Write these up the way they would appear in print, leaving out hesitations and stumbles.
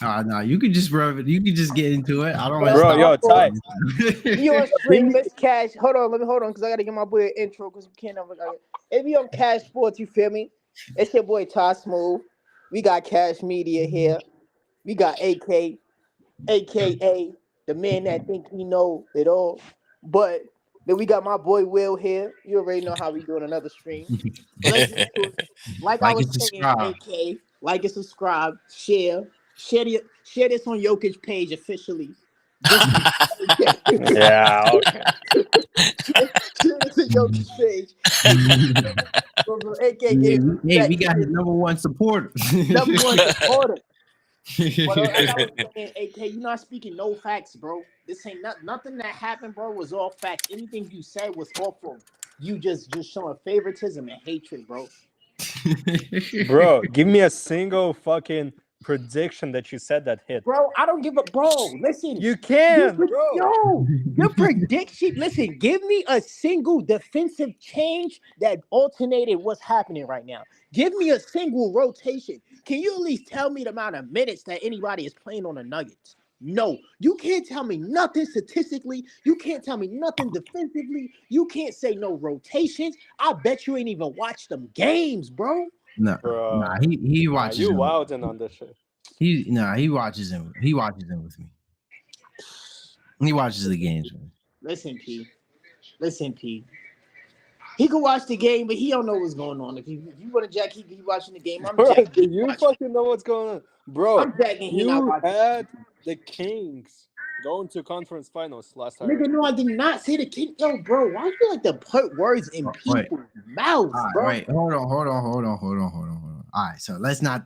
No, you could just rub it. You could just get into it. I don't want to Bro, stop. yo, Ty, We on give stream. me. It's Cash. Hold on, let me hold on because I gotta get my boy an intro because we can't ever. If we on Cash Sports, you feel me? It's your boy Ty Smooth. We got Cash Media here. We got aka the man that think he know it all. But then we got my boy Will here. You already know how we doing another stream. But let's get into it. Like I Like was and saying, subscribe. AK, like and subscribe, share this on Jokic page officially. Just Yeah, okay. share this on Jokic page. So AK Yeah, getting hey, back we to got his his number one supporter. number one supporter. But like I was saying, AK, you not speaking no facts, bro. This ain't nothing that happened, bro. Was all facts. Anything you said was awful. You just showing favoritism and hatred, bro. Bro, give me a single fucking prediction that you said that hit. Bro, I don't give a bro. Listen, You can, bro. your prediction. Listen, give me a single defensive change that alternated what's happening right now. Give me a single rotation. Can you at least tell me the amount of minutes that anybody is playing on the Nuggets? No, you can't tell me nothing statistically. You can't tell me nothing defensively. You can't say no rotations. I bet you ain't even watched them games, bro. No, nah, Bro. he Nah, watches you him. wilding on this shit. He watches him. He watches him with me. He watches the games. Man. Listen, P. Listen, P. He could watch the game, but he don't know what's going on. If you want to jack, he watching the game. I'm Bro, jacking. do He you watching. fucking know what's going on? Bro, I'm jacking. He not you watching. had the Kings going to conference finals last I heard. Nigga, no, I did not say the king. Yo, bro, why you like to put words in Wait, people's mouths, all right, bro? wait, hold on. All right, so let's not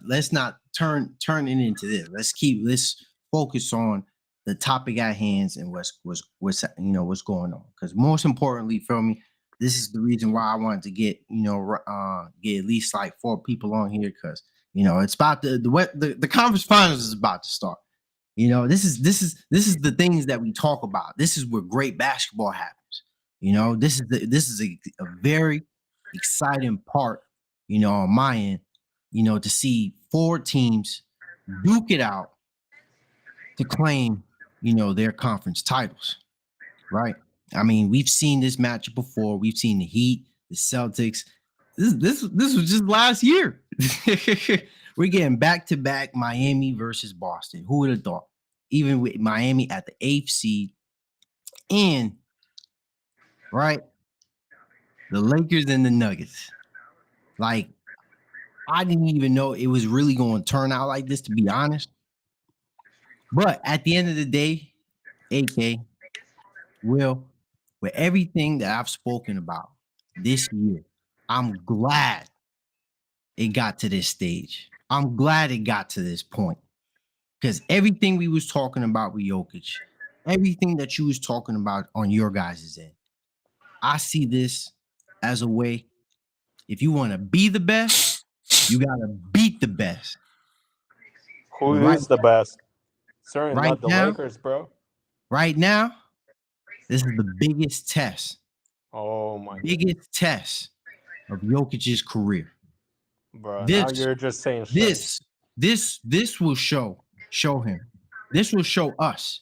turn it into this. Let's focus on the topic at hands and what's going on. Because most importantly, feel me, this is the reason why I wanted to get at least like 4 people on here because it's about the conference finals is about to start. This is the things that we talk about. This is where great basketball happens. This is a very exciting part, on my end, to see 4 teams duke it out to claim, their conference titles, right? I mean, we've seen this matchup before. We've seen the Heat, the Celtics. This was just last year. We're getting back to back Miami versus Boston. Who would have thought? Even with Miami at the 8th seed, and right, the Lakers and the Nuggets. Like, I didn't even know it was really going to turn out like this, to be honest. But at the end of the day, AK, Will, with everything that I've spoken about this year, I'm glad it got to this stage. I'm glad it got to this point. Because everything we was talking about with Jokic, everything that you was talking about on your guys' end, I see this as a way, if you want to be the best, you got to beat the best. Who But right, is the best? Certainly right not the now, Lakers, bro. right now, this is the biggest test, Oh my god. biggest test of Jokic's career. Bro, now This, you're just saying shit. this will show him. This will show us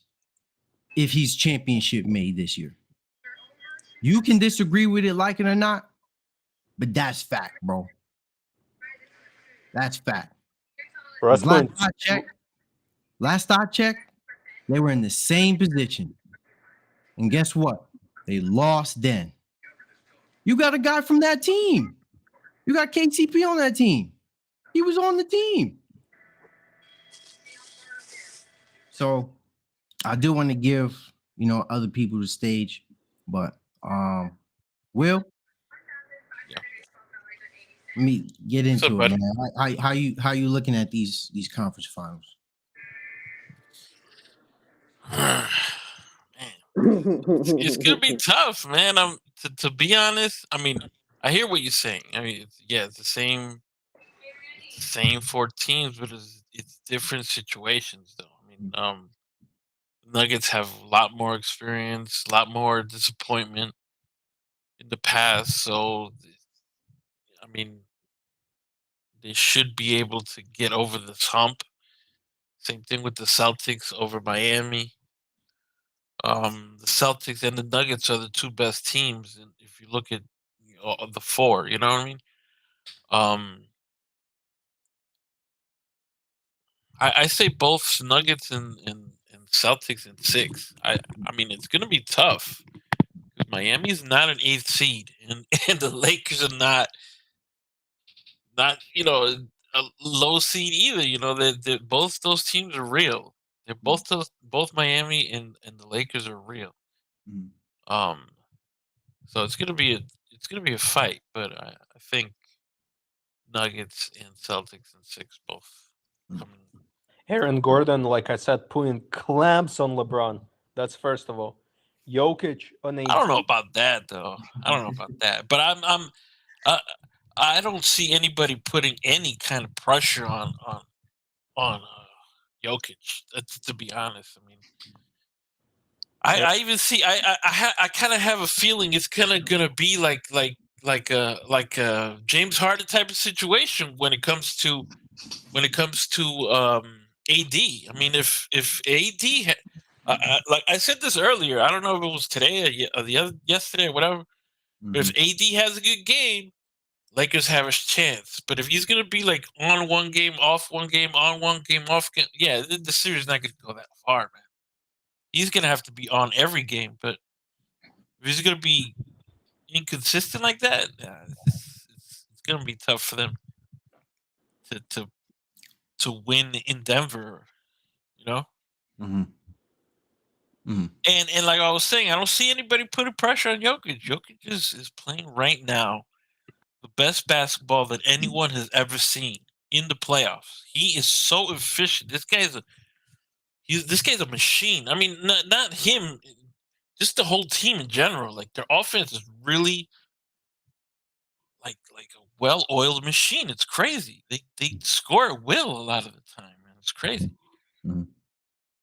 if he's championship made this year. You can disagree with it, like it or not, but that's fact, bro. That's fact. Bro, that's Last I checked, they were in the same position. And guess what? They lost then. You got a guy from that team. You got KCP on that team. He was on the team. So I do want to give, other people the stage, but Will, let me get What's up, into it, buddy? man. How you looking at these conference finals? Man, it's gonna be tough, man. To be honest. I mean, I hear what you're saying. I mean, it's the same 4 teams, but it's different situations, though. I mean, Nuggets have a lot more experience, a lot more disappointment in the past, so I mean, they should be able to get over this hump. Same thing with the Celtics over Miami. The Celtics and the Nuggets are the two best teams, and if you look at the four, you know what I mean. I say both Nuggets and Celtics in 6. I mean it's gonna be tough because Miami's not an 8th seed, and the Lakers are not a low seed either. You know they're both those teams are real. They're both Miami and the Lakers are real. So it's gonna be a fight, but I think Nuggets and Celtics in 6 both coming. Aaron Gordon, like I said, putting clamps on LeBron. That's first of all. Jokic on 18. I don't know about that though. I don't know about that, but I don't see anybody putting any kind of pressure on Jokic. To be honest, I mean, I even see I kind of have a feeling it's gonna be like a James Harden type of situation when it comes to AD. I mean, if AD like I said this earlier, I don't know if it was today or the other yesterday or whatever. But if AD has a good game, Lakers have a chance. But if he's gonna be like on one game, off one game, on one game, off game, yeah, the series is not gonna go that far, man. He's gonna have to be on every game. But if he's gonna be inconsistent like that, it's gonna be tough for them to win in Denver. You know. And like I was saying, I don't see anybody putting pressure on Jokic. Jokic is playing right now the best basketball that anyone has ever seen in the playoffs. He is so efficient. This guy's a machine. I mean, not him, just the whole team in general. Like their offense is really like a well-oiled machine. It's crazy. They score at will a lot of the time, man. It's crazy.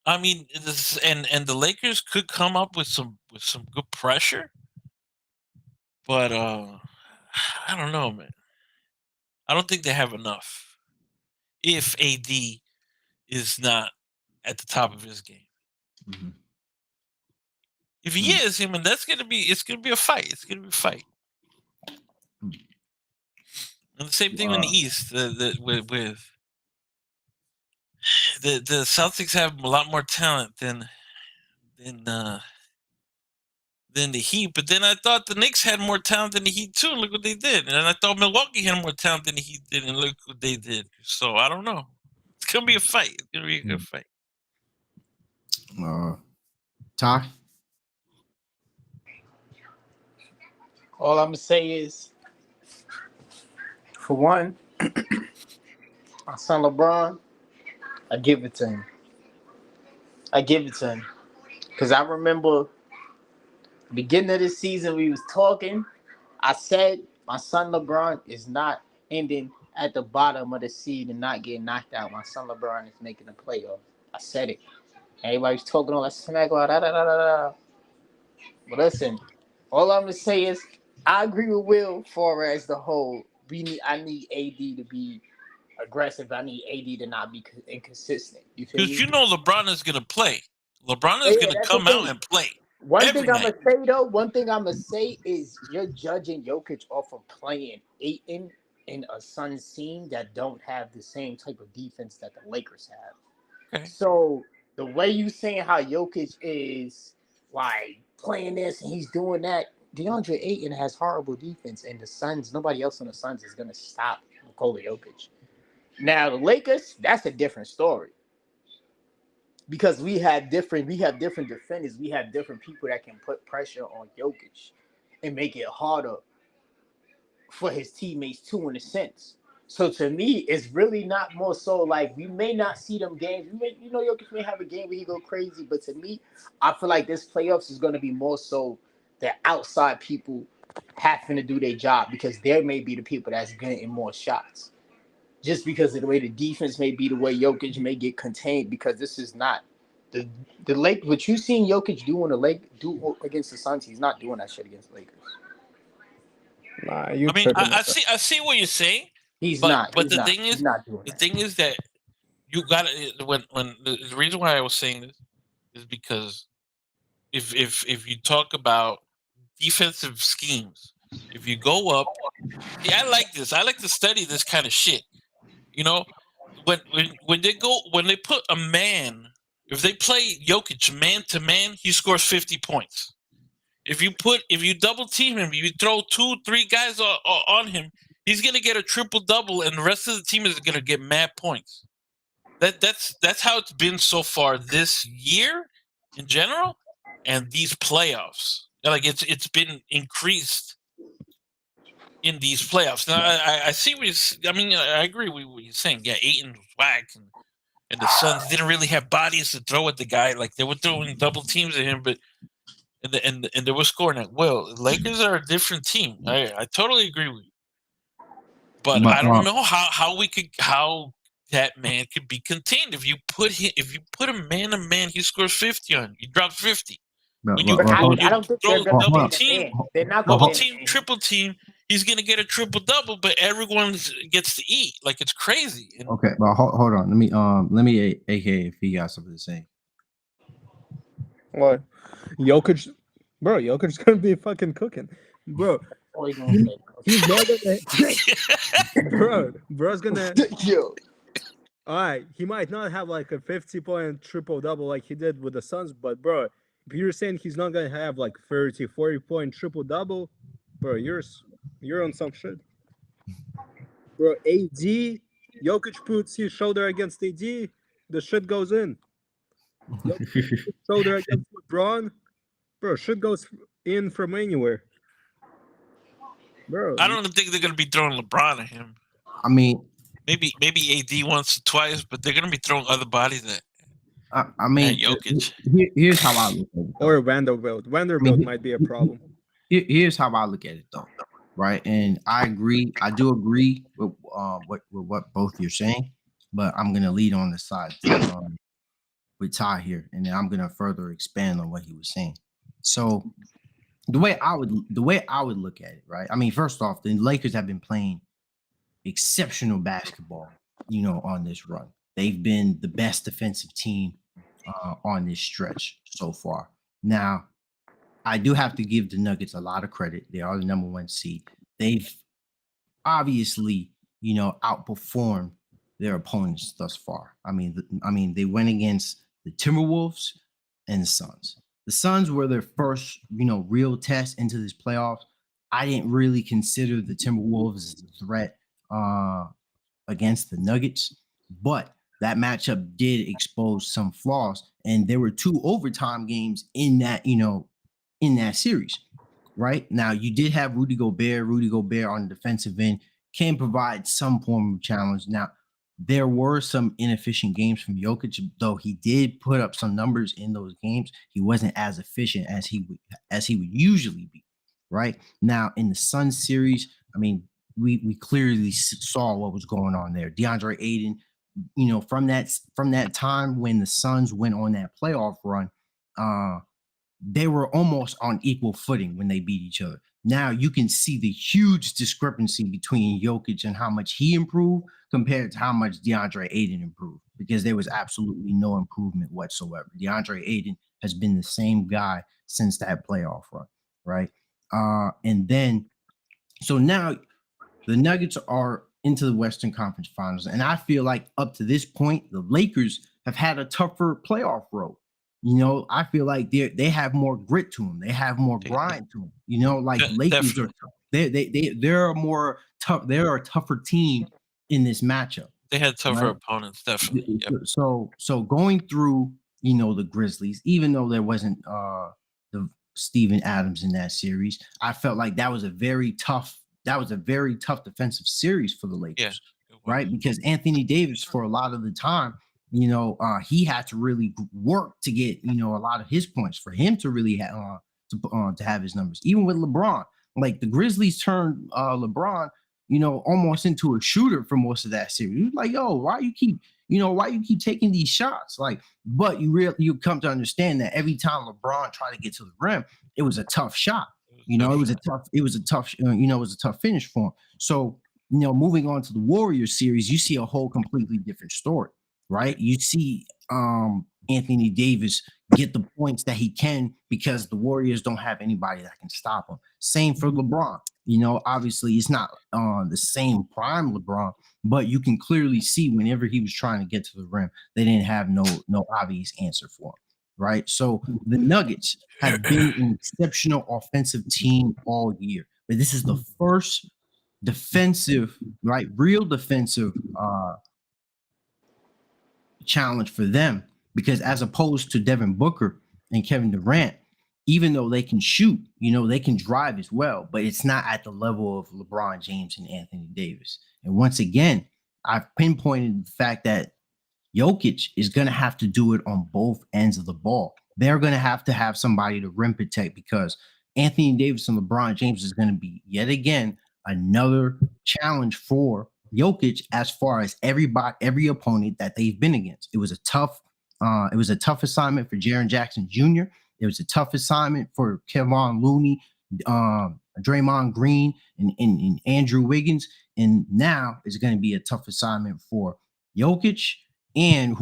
I mean, and the Lakers could come up with some good pressure, but I don't know, man. I don't think they have enough. If AD is not at the top of his game, if he is, I mean, it's gonna be a fight. It's gonna be a fight. And the same thing in the East. With the Celtics have a lot more talent than the Heat, but then I thought the Knicks had more talent than the Heat too. And look what they did. And I thought Milwaukee had more talent than the Heat did, and look what they did. So I don't know. It's gonna be a fight. It's gonna be a good fight. Ty? All I'm gonna say is, for one, my son LeBron, I give it to him. Because I remember beginning of this season we was talking, I said my son LeBron is not ending at the bottom of the seed and not getting knocked out. My son LeBron is making the playoffs. I said it. Everybody's talking all that smack. But listen, all I'm gonna say is I agree with Will for as the whole. I need AD to be aggressive. I need AD to not be inconsistent. You feel me? Because you know LeBron is gonna play. LeBron is gonna come out and play. One thing I'm gonna say is you're judging Jokic off of playing Ayton in a Suns team that don't have the same type of defense that the Lakers have. Okay. So the way you saying how Jokic is like playing this and he's doing that, DeAndre Ayton has horrible defense, and the Suns, nobody else on the Suns is gonna stop Nikola Jokic. Now the Lakers, that's a different story. Because we have different defenders. We have different people that can put pressure on Jokic and make it harder for his teammates too, in a sense. So to me, it's really not more so like we may not see them games. Jokic may have a game where he go crazy, but to me, I feel like this playoffs is going to be more so the outside people having to do their job because they may be the people that's getting more shots. Just because of the way the defense may be, the way Jokic may get contained, because this is not the Lake. What you seen Jokic do against the Suns, he's not doing that shit against the Lakers. Nah, I see what you're saying. But the thing is that you got to when the reason why I was saying this is because if you talk about defensive schemes, if you go up, I like this. I like to study this kind of shit. You know, when they put a man, if they play Jokic man to man, he scores 50 points. If you double team him, you throw 2-3 guys on him, he's gonna get a triple double, and the rest of the team is gonna get mad points. That's how it's been so far this year in general, and these playoffs. Like it's been increased in these playoffs. Now I see what I mean. I agree with what you're saying. Yeah, Ayton was whack, and the Suns didn't really have bodies to throw at the guy. Like they were throwing double teams at him, but and they were scoring at will. Lakers are a different team. I totally agree with you, but I don't know how that man could be contained. If you put a man to man, he scores 50 on you. He drops 50. When you I throw don't think they're gonna double get team, it. They're not double gonna team, triple team, he's gonna get a triple double, but everyone gets to eat. Like it's crazy. And Okay, but hold on. Let me AKA if he got something to say. What? Jokic, bro. Jokic's gonna be fucking cooking, bro. He's not gonna, bro's gonna. Yo. All right, he might not have like a 50-point triple double like he did with the Suns, but bro, if you're saying he's not gonna have like 30, 40-point triple double, bro, you're on some shit. Bro, AD, Jokic puts his shoulder against AD, the shit goes in. Shoulder against LeBron, bro, shit goes in from anywhere. Bro, I don't think they're gonna be throwing LeBron at him. I mean, maybe AD once or twice, but they're gonna be throwing other bodies at. I mean, Jokic. Here's how I look at it. Or Vanderbilt. Vanderbilt might be a problem. Here's how I look at it, though. Right, and I agree. I do agree with what both you're saying, but I'm gonna lead on the side with Ty here, and then I'm gonna further expand on what he was saying. So the way I would look at it, right? I mean, first off, the Lakers have been playing exceptional basketball, on this run. They've been the best defensive team on this stretch so far. Now, I do have to give the Nuggets a lot of credit. They are the number 1 seed. They've obviously, outperformed their opponents thus far. I mean, they went against the Timberwolves and the Suns. The Suns were their first, real test into this playoffs. I didn't really consider the Timberwolves as a threat against the Nuggets, but that matchup did expose some flaws, and there were 2 overtime games in that, in that series. Right now, you did have Rudy Gobert on the defensive end can provide some form of challenge. Now, there were some inefficient games from Jokic, though he did put up some numbers in those games. He wasn't as efficient as he would usually be. Right now, in the Suns series, I mean, we clearly saw what was going on there. DeAndre Ayton, from that time when the Suns went on that playoff run, they were almost on equal footing when they beat each other. Now you can see the huge discrepancy between Jokic and how much he improved compared to how much DeAndre Ayton improved, because there was absolutely no improvement whatsoever. DeAndre Ayton has been the same guy since that playoff run, right? And then, so now the Nuggets are into the Western Conference Finals, and I feel like up to this point, the Lakers have had a tougher playoff road. I feel like they have more grit to them. They have more grind to them. Like Lakers are, they're a more tough. They're a tougher team in this matchup. They had tougher opponents, definitely. Yep. So going through, the Grizzlies, even though there wasn't the Steven Adams in that series, I felt like that was a very tough defensive series for the Lakers, right? Because Anthony Davis, for a lot of the time, he had to really work to get, a lot of his points for him to really to have his numbers. Even with LeBron, like the Grizzlies turned LeBron, almost into a shooter for most of that series. He was like, yo, why you keep taking these shots? Like, but you come to understand that every time LeBron tried to get to the rim, it was a tough shot. It was a tough finish for him. So, moving on to the Warriors series, you see a whole completely different story. right? You see Anthony Davis get the points that he can because the Warriors don't have anybody that can stop him. Same for LeBron. You know, obviously it's not the same prime LeBron, but you can clearly see whenever he was trying to get to the rim, they didn't have no obvious answer for him, right? So the Nuggets have been an exceptional offensive team all year, but this is the first defensive, right? Real defensive challenge for them, because as opposed to Devin Booker and Kevin Durant, even though they can shoot, you know, they can drive as well, but it's not at the level of LeBron James and Anthony Davis. And once again, I've pinpointed the fact that Jokic is going to have to do it on both ends of the ball. They're going to have somebody to rim protect, because Anthony Davis and LeBron James is going to be yet again another challenge for Jokic as far as every opponent that they've been against. It was a tough assignment for Jaren Jackson Jr. It was a tough assignment for Kevon Looney, Draymond Green, and Andrew Wiggins. And now it's going to be a tough assignment for Jokic and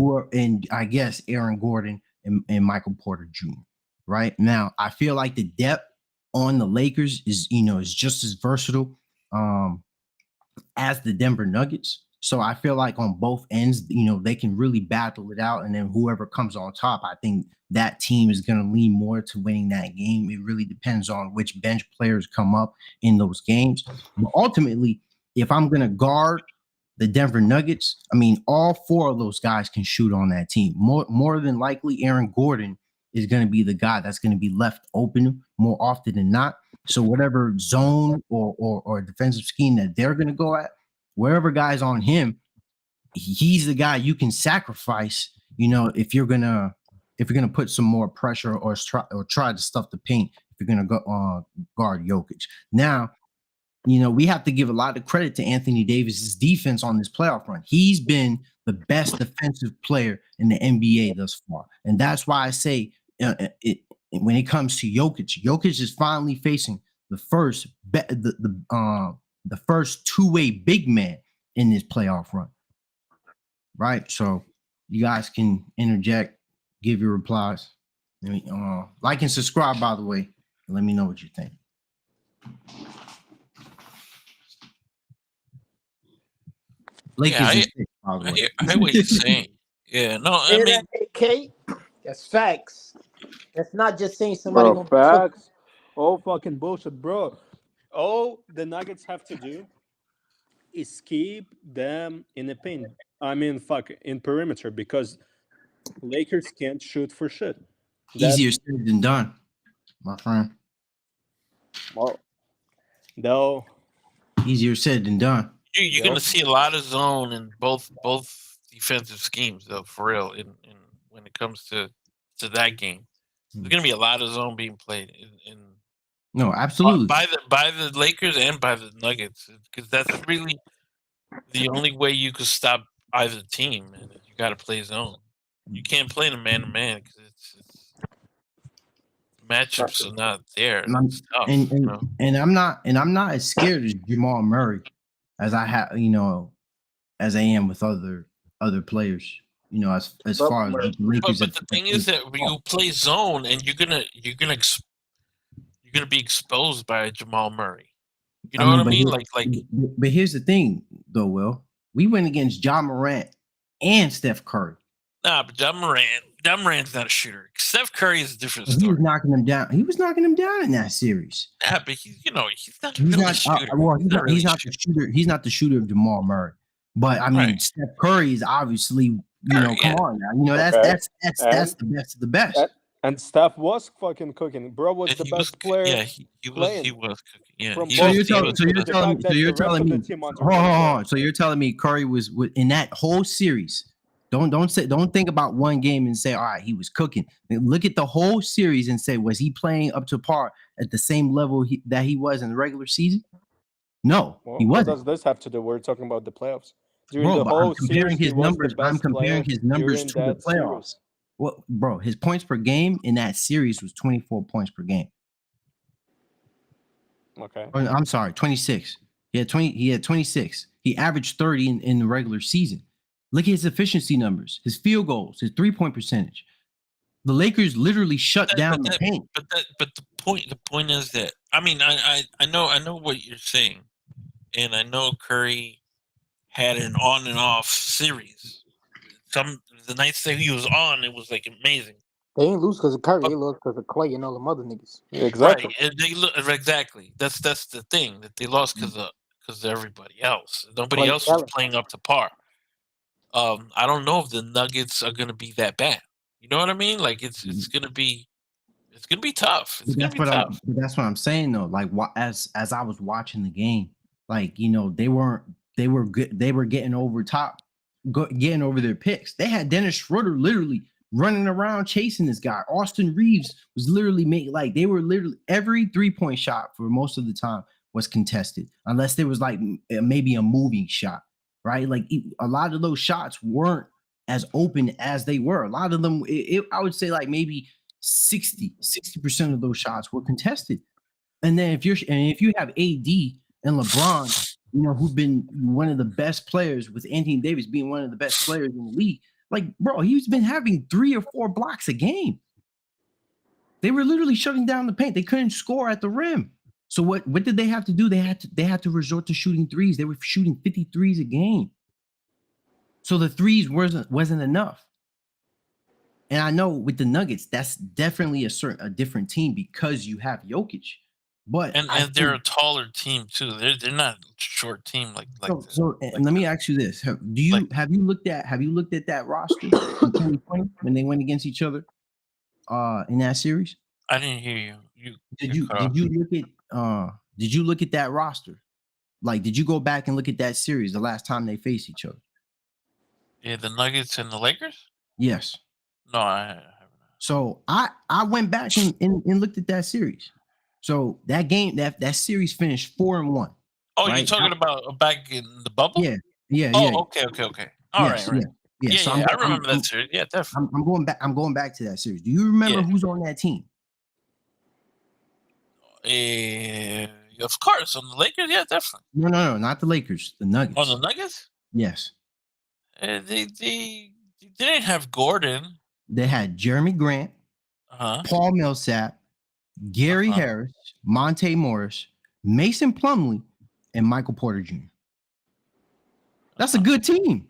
I guess Aaron Gordon and Michael Porter Jr. Right now, I feel like the depth on the Lakers is just as versatile as the Denver Nuggets. So I feel like on both ends, they can really battle it out. And then whoever comes on top, I think that team is going to lean more to winning that game. It really depends on which bench players come up in those games. But ultimately, if I'm going to guard the Denver Nuggets, I mean, all four of those guys can shoot on that team. More than likely, Aaron Gordon is going to be the guy that's going to be left open more often than not. So whatever zone or defensive scheme that they're going to go at, wherever guys on him, he's the guy you can sacrifice. If you're gonna put some more pressure or try to stuff the paint, if you're gonna go guard Jokic. Now, we have to give a lot of credit to Anthony Davis's defense on this playoff run. He's been the best defensive player in the NBA thus far, and that's why I say when it comes to Jokic is finally facing the first the first two-way big man in this playoff run, right? So you guys can interject, give your replies. Like and subscribe, by the way, and let me know what you think. Yeah, I hear what you're saying. Yeah, no, I mean, Kate, that's facts. That's not just saying somebody bro, facts. Oh, fucking bullshit, bro. All the Nuggets have to do is keep them in the paint. I mean, in perimeter, because Lakers can't shoot for shit. Easier said than done, my friend. Well, no. Easier said than done. You're going to see a lot of zone in both defensive schemes, though, for real. In when it comes to that game, there's going to be a lot of zone being played in no, absolutely by the Lakers and by the Nuggets, because that's really the only way you could stop either team. Man, you got to play zone. You can't play in a man-to-man because it's matchups are not there. It's tough, and I'm not as scared as Jamal Murray as I have, as I am with other players. As far as the Lakers. But the thing is that when you play zone and you're gonna be exposed by Jamal Murray. You know what I mean? But here's the thing, though, Will. We went against Ja Morant and Steph Curry. Nah, but Ja Morant's not a shooter. Steph Curry is a different story. He was knocking him down. He was knocking him down in that series. Yeah, but he's not a shooter. He's not the shooter. He's not the shooter of Jamal Murray. But I mean, Steph Curry is obviously, come on now. That's the best of the best. And Steph was fucking cooking. Bro was the best player. Yeah, he was cooking. Yeah. So you're telling me. Hold on. So you're telling me Curry was in that whole series. Don't think about one game and say, all right, he was cooking. Look at the whole series and say, was he playing up to par at the same level that he was in the regular season? No, he wasn't. What does this have to do? We're talking about the playoffs. I'm comparing his numbers to the playoffs. Well, bro, his points per game in that series was 24 points per game. Okay. I'm sorry, 26. He had 26. He averaged 30 in the regular season. Look at his efficiency numbers, his field goals, his 3-point percentage. The Lakers literally shut down the paint. But the point is that I mean I know what you're saying, and I know Curry had an on and off series. The nights that he was on, it was like amazing. They ain't lose because of Curry. They lost because of Clay and all them other niggas. Exactly. Right, and they look exactly. That's the thing that they lost because of everybody else. Nobody Clay else was Taylor. playing up to par. I don't know if the Nuggets are gonna be that bad. You know what I mean? Like it's gonna be tough. It's gonna be tough. That's what I'm saying though. Like as I was watching the game, like they were good. They were getting over getting over their picks. They had Dennis Schroeder literally running around chasing this guy. Austin Reeves was literally they were literally every 3-point shot for most of the time was contested, unless there was like maybe a moving shot, right? Like a lot of those shots weren't as open as they were. A lot of them, I would say like maybe 60% of those shots were contested. And then if you have AD and LeBron, who've been one of the best players, with Anthony Davis being one of the best players in the league, like, bro, he's been having 3 or 4 blocks a game. They were literally shutting down the paint. They couldn't score at the rim. So what did they have to do? They had to resort to shooting threes. They were shooting 53s a game. So the threes wasn't enough. And I know with the Nuggets, that's definitely a different team because you have Jokic. But and they're a taller team too. They're not a short team like so let me ask you this: have you looked at that roster in 2020 when they went against each other in that series? I didn't hear you. Did you look at that roster? Like, did you go back and look at that series the last time they faced each other? Yeah, the Nuggets and the Lakers? Yes. No, I haven't. So I went back and looked at that series. So that game, that series finished 4-1. Oh, right? You're talking about back in the bubble? Yeah. Okay. All right. Yeah. So I remember that series. Yeah, definitely. I'm going back to that series. Do you remember who's on that team? Of course, on the Lakers. Yeah, definitely. No, not the Lakers. The Nuggets. On the Nuggets? Yes. They didn't have Gordon. They had Jeremy Grant, Paul Millsap, Gary Harris, Monte Morris, Mason Plumlee, and Michael Porter Jr. That's a good team.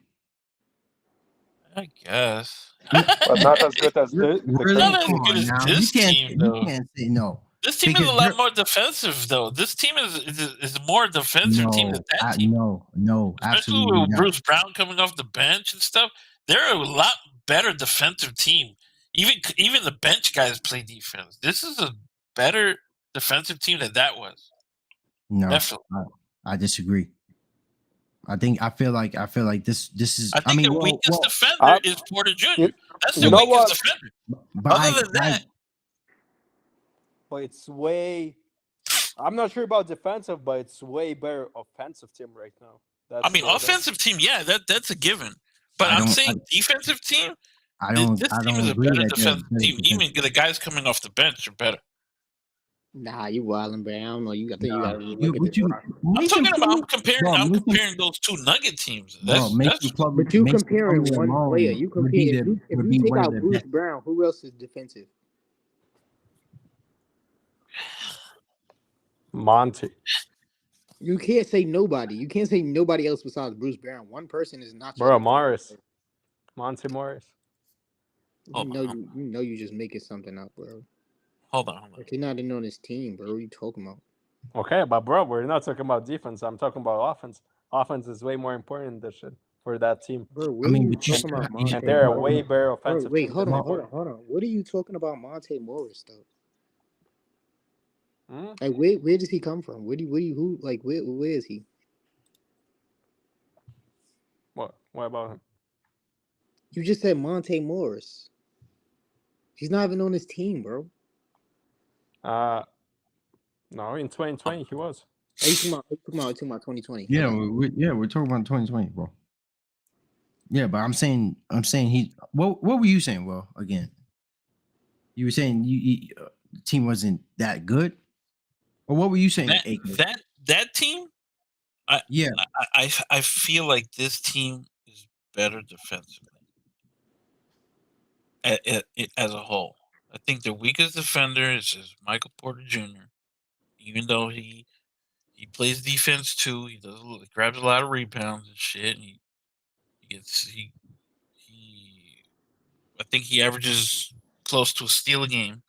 I guess. But not as good as this. Not as good as this team, though. You can't say no. This team is a lot more defensive, though. This team is a more defensive team than that team. No, especially absolutely with not. Bruce Brown coming off the bench and stuff. They're a lot better defensive team. Even the bench guys play defense. This is a better defensive team than that was. No, definitely. I disagree. I feel like this is. I think the weakest defender is Porter Jr. That's the weakest defender. Other than that. But it's way. I'm not sure about defensive, but it's way better offensive team right now. Offensive team, yeah, that's a given. But I'm saying defensive team. This team is a better defensive team. Even the guys coming off the bench are better. Nah, you wildin', bro. I don't know. You got to I'm comparing those two Nugget teams. But you comparing one player. If you take out Bruce Brown, who else is defensive? Monty. You can't say nobody. You can't say nobody else besides Bruce Brown. One person is not. Bro, Morris. Monty Morris. You know you just making something up, bro. Hold on. If you're not in on this team, bro, what are you talking about? Okay, but bro, we're not talking about defense. I'm talking about offense. Offense is way more important than shit for that team. Bro, and they're a way better offensive. Wait, hold on. What are you talking about, Monte Morris though? Like where does he come from? Where is he? What about him? You just said Monte Morris. He's not even on his team, bro. No, in 2020 he was. Are you talking about 2020? Yeah, we're talking about 2020, bro. Yeah, but I'm saying he. What were you saying? Well, again, you were saying the team wasn't that good. Or what were you saying? That team? I feel like this team is better defensively as a whole. I think the weakest defender is Michael Porter Jr. Even though he plays defense too, he grabs a lot of rebounds and shit. And he gets he I think he averages close to a steal a game.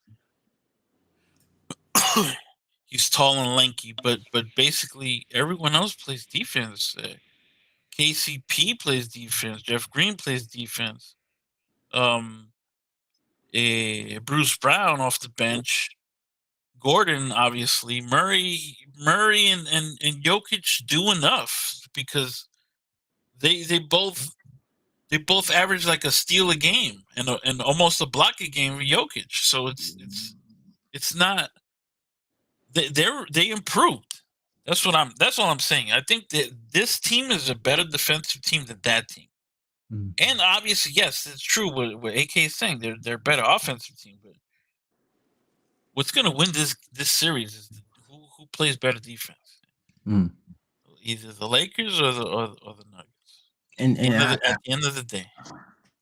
He's tall and lanky, but basically everyone else plays defense. KCP plays defense. Jeff Green plays defense. Bruce Brown off the bench. Gordon, obviously. Murray and Jokic do enough because they both average like a steal a game and almost a block a game for Jokic. So it's not they improved. That's all I'm saying. I think that this team is a better defensive team than that team. And obviously, yes, it's true what AK is saying. They're a better offensive team, but what's going to win this series is who plays better defense. Either the Lakers or the Nuggets. And at the end of the day,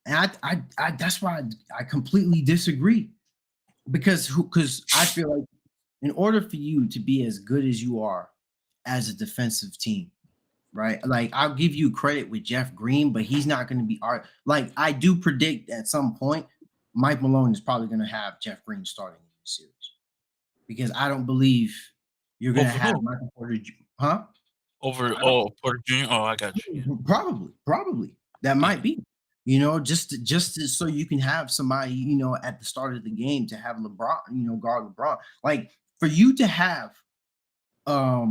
and I that's why I completely disagree because I feel like in order for you to be as good as you are as a defensive team, right? Like I'll give you credit with Jeff Green, but he's not going to be like I do predict at some point Mike Malone is probably going to have Jeff Green starting in the series because I don't believe you're going to have Michael Porter, huh? Over Porter Jr. Oh, I got you. Yeah. Probably that might be. Just so you can have somebody, at the start of the game to have LeBron, guard LeBron. Like for you to have a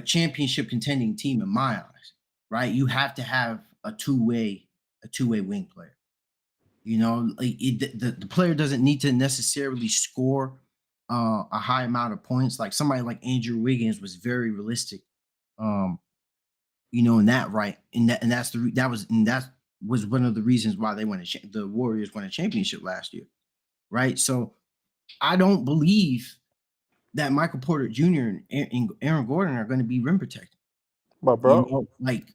championship contending team in my eyes, right? You have to have a two-way wing player. The player doesn't need to necessarily score a high amount of points. Like somebody like Andrew Wiggins was very realistic, in that right, and that was one of the reasons why the Warriors won a championship last year, right? So I don't believe that Michael Porter Jr. and Aaron Gordon are going to be rim protected. But bro, like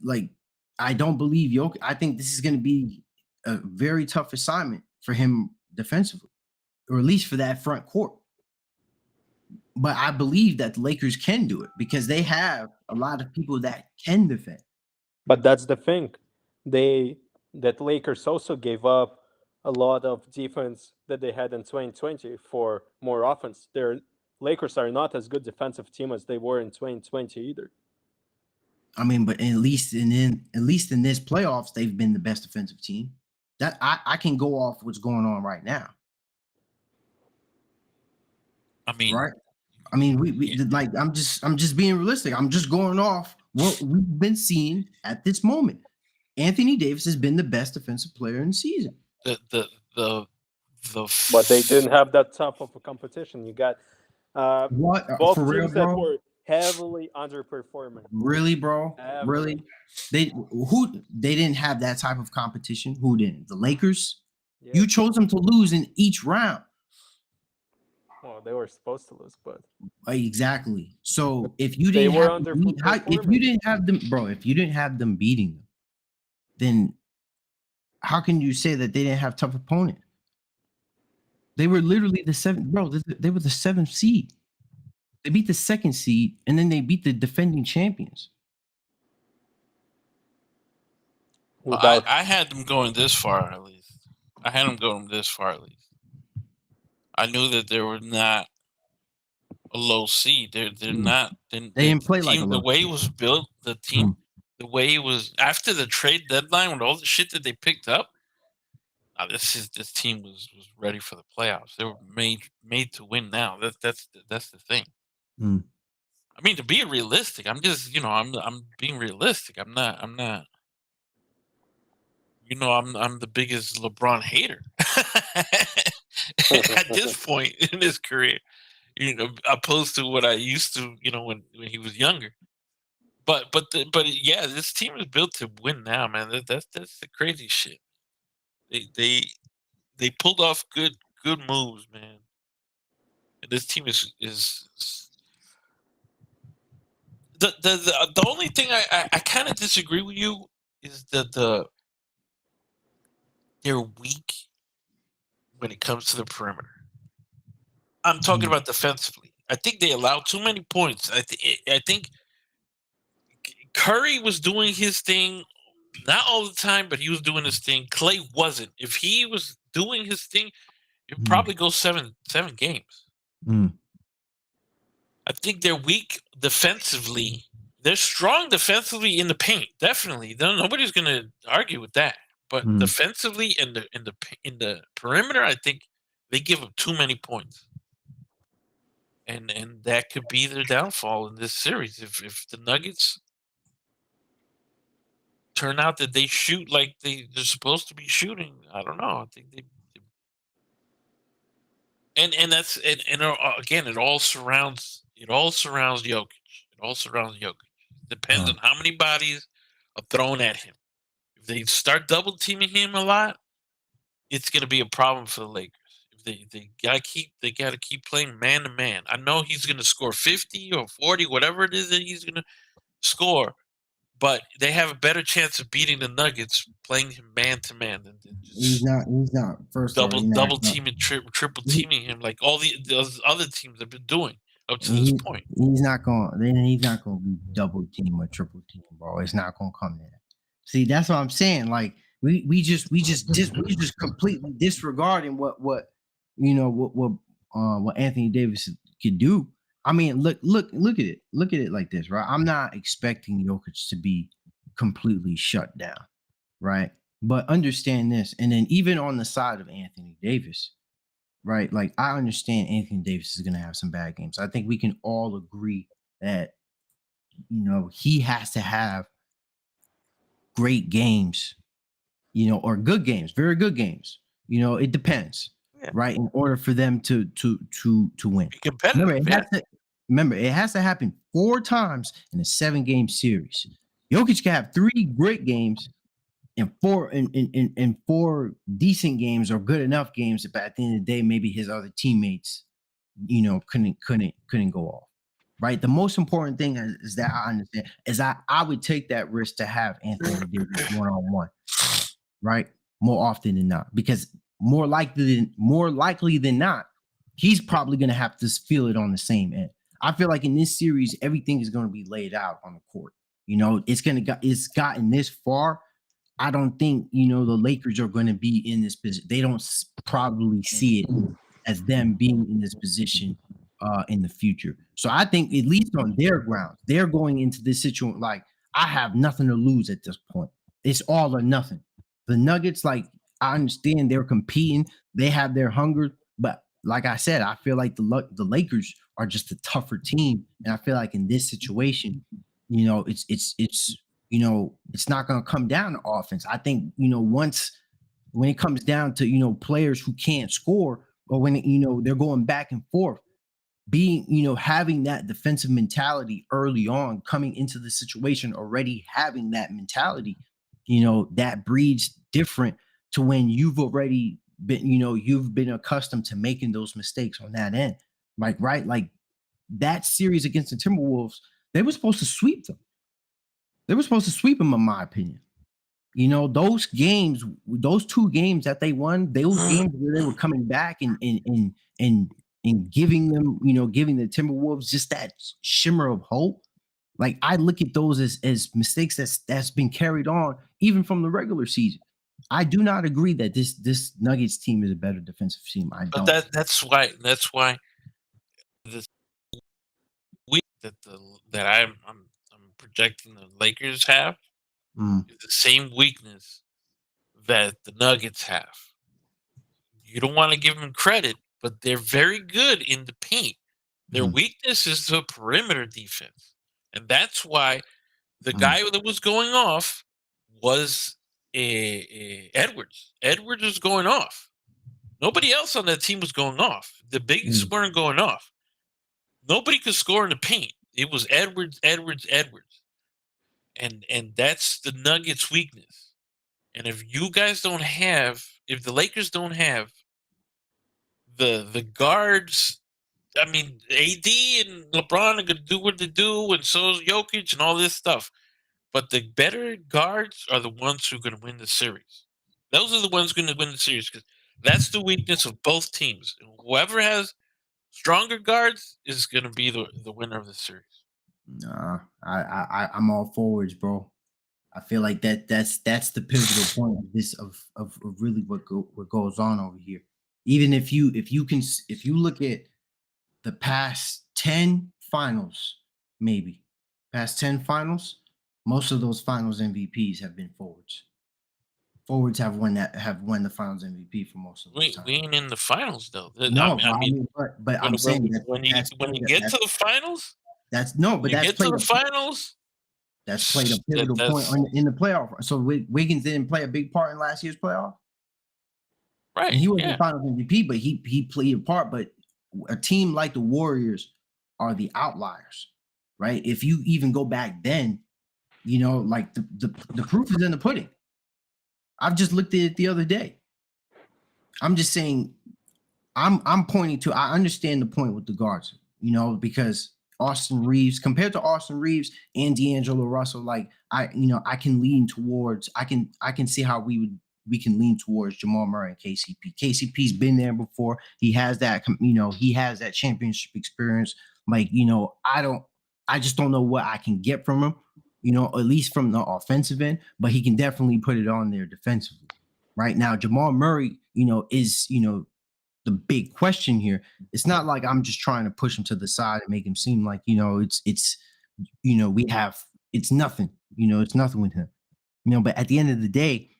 I don't believe Jokic. I think this is going to be a very tough assignment for him defensively, or at least for that front court. But I believe that the Lakers can do it because they have a lot of people that can defend. But that's the thing. That Lakers also gave up a lot of defense that they had in 2020 for more offense. Their Lakers are not as good defensive team as they were in 2020 either. I mean, but at least in this playoffs, they've been the best defensive team. That I can go off what's going on right now. I mean, right? I mean, we like I'm just being realistic. I'm just going off what we've been seeing at this moment. Anthony Davis has been the best defensive player in the season. But they didn't have that tough of a competition. You got both for real, teams bro? that were heavily underperforming. Really, bro? Really? They didn't have that type of competition. Who didn't? The Lakers? Yeah. You chose them to lose in each round. Well, they were supposed to lose, but exactly. So if you didn't if you didn't have them, bro, if you didn't have them beating them, then how can you say that they didn't have tough opponent? They were literally the seventh, bro. They were the 7th seed. They beat the 2nd seed, and then they beat the defending champions. I had them going this far at least. I knew that they were not a low seed. They're not. They didn't play like a low seed. The way it was built, the team, the way it was after the trade deadline with all the shit that they picked up. This team was ready for the playoffs. They were made to win now. That's the thing. I mean, to be realistic, I'm just I'm being realistic. I'm not. I'm the biggest LeBron hater at this point in his career. Opposed to what I used to, when he was younger. But yeah, this team is built to win now, man. That's the crazy shit. They pulled off good moves, man. And this team is the only thing I kind of disagree with you is the they're weak when it comes to the perimeter. I'm talking about defensively. I think they allow too many points. I think Curry was doing his thing, not all the time, but he was doing his thing. Clay wasn't. If he was doing his thing, it'd probably go seven games. I think they're weak defensively. They're strong defensively in the paint, definitely. Nobody's going to argue with that. But defensively in the perimeter, I think they give up too many points, and that could be their downfall in this series. If the Nuggets turn out that they shoot like they're supposed to be shooting, I don't know. I think they and that's and again, it all surrounds Jokic. It all surrounds Jokic. Depends on how many bodies are thrown at him. If they start double teaming him a lot, it's going to be a problem for the Lakers. If they gotta keep playing man to man. I know he's going to score 50 or 40, whatever it is that he's going to score, but they have a better chance of beating the Nuggets playing him man to man than He's not. First of all, double teaming, triple teaming him like all those other teams have been doing up to this point. He's not going. He's not going to be double team or triple team, bro. It's not going to come there. See, that's what I'm saying. Like we just completely disregarding what Anthony Davis could do. I mean, look at it. Look at it like this, right? I'm not expecting Jokic to be completely shut down, right? But understand this, and then even on the side of Anthony Davis, right? Like I understand Anthony Davis is going to have some bad games. I think we can all agree that he has to have great games, or good games, very good games. It depends, right? In order for them to win. Be competitive. Remember, it has to happen 4 times in a 7-game series. Jokic can have 3 great games and 4 decent games or good enough games, but at the end of the day, maybe his other teammates, couldn't go off. Right. The most important thing is that I understand is I would take that risk to have Anthony Davis 1-on-1, right? More often than not, because more likely than not, he's probably going to have to feel it on the same end. I feel like in this series, everything is going to be laid out on the court. It's gotten this far. I don't think the Lakers are going to be in this position. They don't probably see it as them being in this position in the future. So I think at least on their grounds, they're going into this situation like I have nothing to lose at this point. It's all or nothing. The Nuggets, like I understand they're competing, they have their hunger, but like I said, I feel like the Lakers are just a tougher team, and I feel like in this situation, it's not going to come down to offense. I think when it comes down to players who can't score, or when they're going back and forth, being having that defensive mentality early on, coming into the situation already having that mentality, that breeds different to when you've already been you've been accustomed to making those mistakes on that end. Like that series against the Timberwolves, they were supposed to sweep them. They were supposed to sweep them, in my opinion. Those 2 games that they won, those games where they were coming back and giving them, giving the Timberwolves just that shimmer of hope. Like I look at those as mistakes that's been carried on even from the regular season. I do not agree that this Nuggets team is a better defensive team. I don't. But that's why this week that I'm projecting the Lakers have is the same weakness that the Nuggets have. You don't want to give them credit, but they're very good in the paint. Their weakness is the perimeter defense, and that's why the guy that was going off was Edwards. Edwards was going off. Nobody else on that team was going off. The bigs weren't going off. Nobody could score in the paint. It was Edwards. And that's the Nuggets' weakness. And if the Lakers don't have the guards, I mean, AD and LeBron are going to do what they do, and so is Jokic and all this stuff. But the better guards are the ones who are going to win the series. Those are the ones going to win the series because that's the weakness of both teams. Whoever has stronger guards is going to be the winner of the series. Nah, I'm all forwards, bro. I feel like that's the pivotal point of this of really what goes on over here. Even if you look at the past 10 finals, maybe past 10 finals, most of those finals MVPs have been forwards. Forwards have won the finals MVP for most of those times. We ain't in the finals though. No, I mean, but I'm saying that when you get to the finals, that's no, but that's get to played the finals. that's played a pivotal point in the playoff. So Wiggins didn't play a big part in last year's playoff. Right. And he wasn't finals MVP, but he played a part. But a team like the Warriors are the outliers, right? If you even go back then, you know, like the proof is in the pudding. I've just looked at it the other day. I'm just saying, I'm pointing to. I understand the point with the guards, you know, because Austin Reeves, compared to Austin Reeves and D'Angelo Russell, like I can lean towards. I can see how we can lean towards Jamal Murray and KCP. KCP's been there before. He has that, he has that championship experience. Like, I just don't know what I can get from him, at least from the offensive end, but he can definitely put it on there defensively. Right now, Jamal Murray, is, the big question here. It's not like I'm just trying to push him to the side and make him seem like, it's nothing, it's nothing with him, but at the end of the day,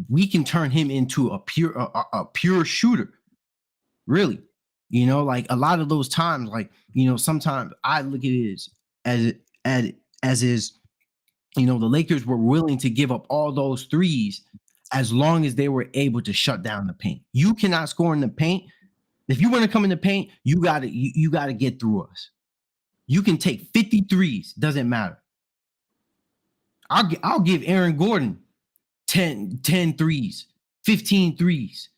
we can turn him into a pure shooter. Really. Like a lot of those times, like, sometimes I look at it as is, the Lakers were willing to give up all those threes as long as they were able to shut down the paint. You cannot score in the paint. If you want to come in the paint, you gotta get through us. You can take 50 threes, doesn't matter. I'll give Aaron Gordon 10 threes, 15 threes,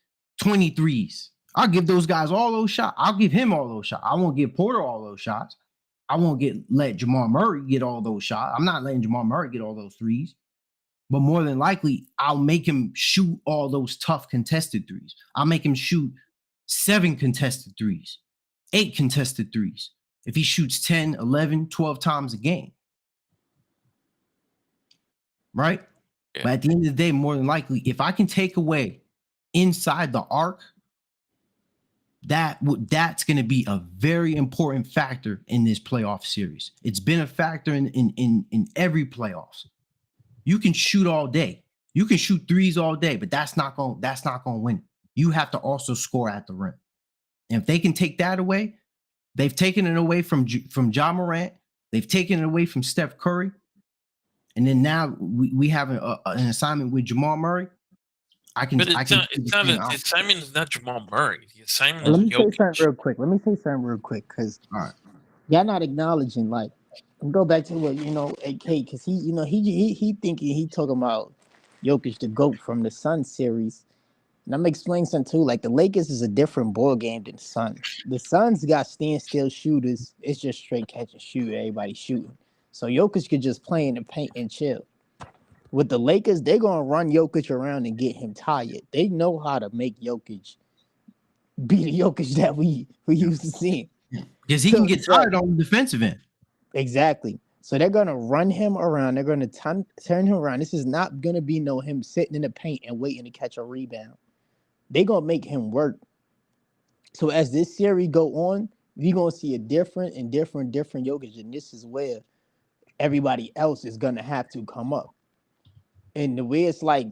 20 threes. I'll give those guys all those shots. I'll give him all those shots. I won't give Porter all those shots. I won't let Jamal Murray get all those shots. I'm not letting Jamal Murray get all those threes. But more than likely, I'll make him shoot all those tough contested threes. I'll make him shoot 7 contested threes, 8 contested threes. If he shoots 10, 11, 12 times a game. Right? Yeah. But at the end of the day, more than likely, if I can take away inside the arc, that's going to be a very important factor in this playoff series. It's been a factor in every playoffs. You can shoot all day. You can shoot threes all day, but that's not going to win. You have to also score at the rim. And if they can take that away, they've taken it away from Ja Morant. They've taken it away from Steph Curry. And then now we have an assignment with Jamal Murray. The assignment is not Jamal Murray. The assignment Let is me Jokic. say something real quick, because y'all not acknowledging, like, go back to what, AK, because he thinking he talking about Jokic the GOAT from the Suns series. And I'm gonna explain something too. Like, the Lakers is a different ball game than the Suns. The Suns got standstill shooters. It's just straight catch and shoot. Everybody shooting. So Jokic could just play in the paint and chill. With the Lakers, they're gonna run Jokic around and get him tired. They know how to make Jokic be the Jokic that we used to see. Because he can get tired on the defensive end. Exactly. So they're gonna run him around. They're gonna turn him around. This is not gonna be him sitting in the paint and waiting to catch a rebound. They're gonna make him work. So as this series go on, we're gonna see a different Jokic, and this is where everybody else is gonna have to come up. And the way it's like,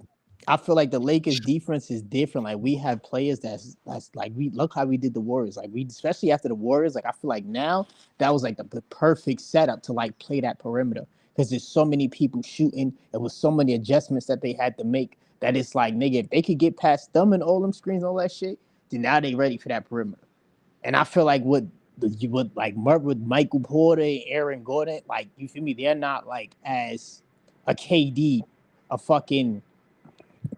I feel like the Lakers defense is different. Like, we have players that's like, we look how we did the Warriors. Like, we, especially after the Warriors, like, I feel like now that was like the perfect setup to like play that perimeter, because there's so many people shooting. There was so many adjustments that they had to make that it's like, nigga, if they could get past them and all them screens and all that shit, then now they ready for that perimeter. And I feel like with Michael Porter and Aaron Gordon, like, you feel me? They're not like as a KD, a fucking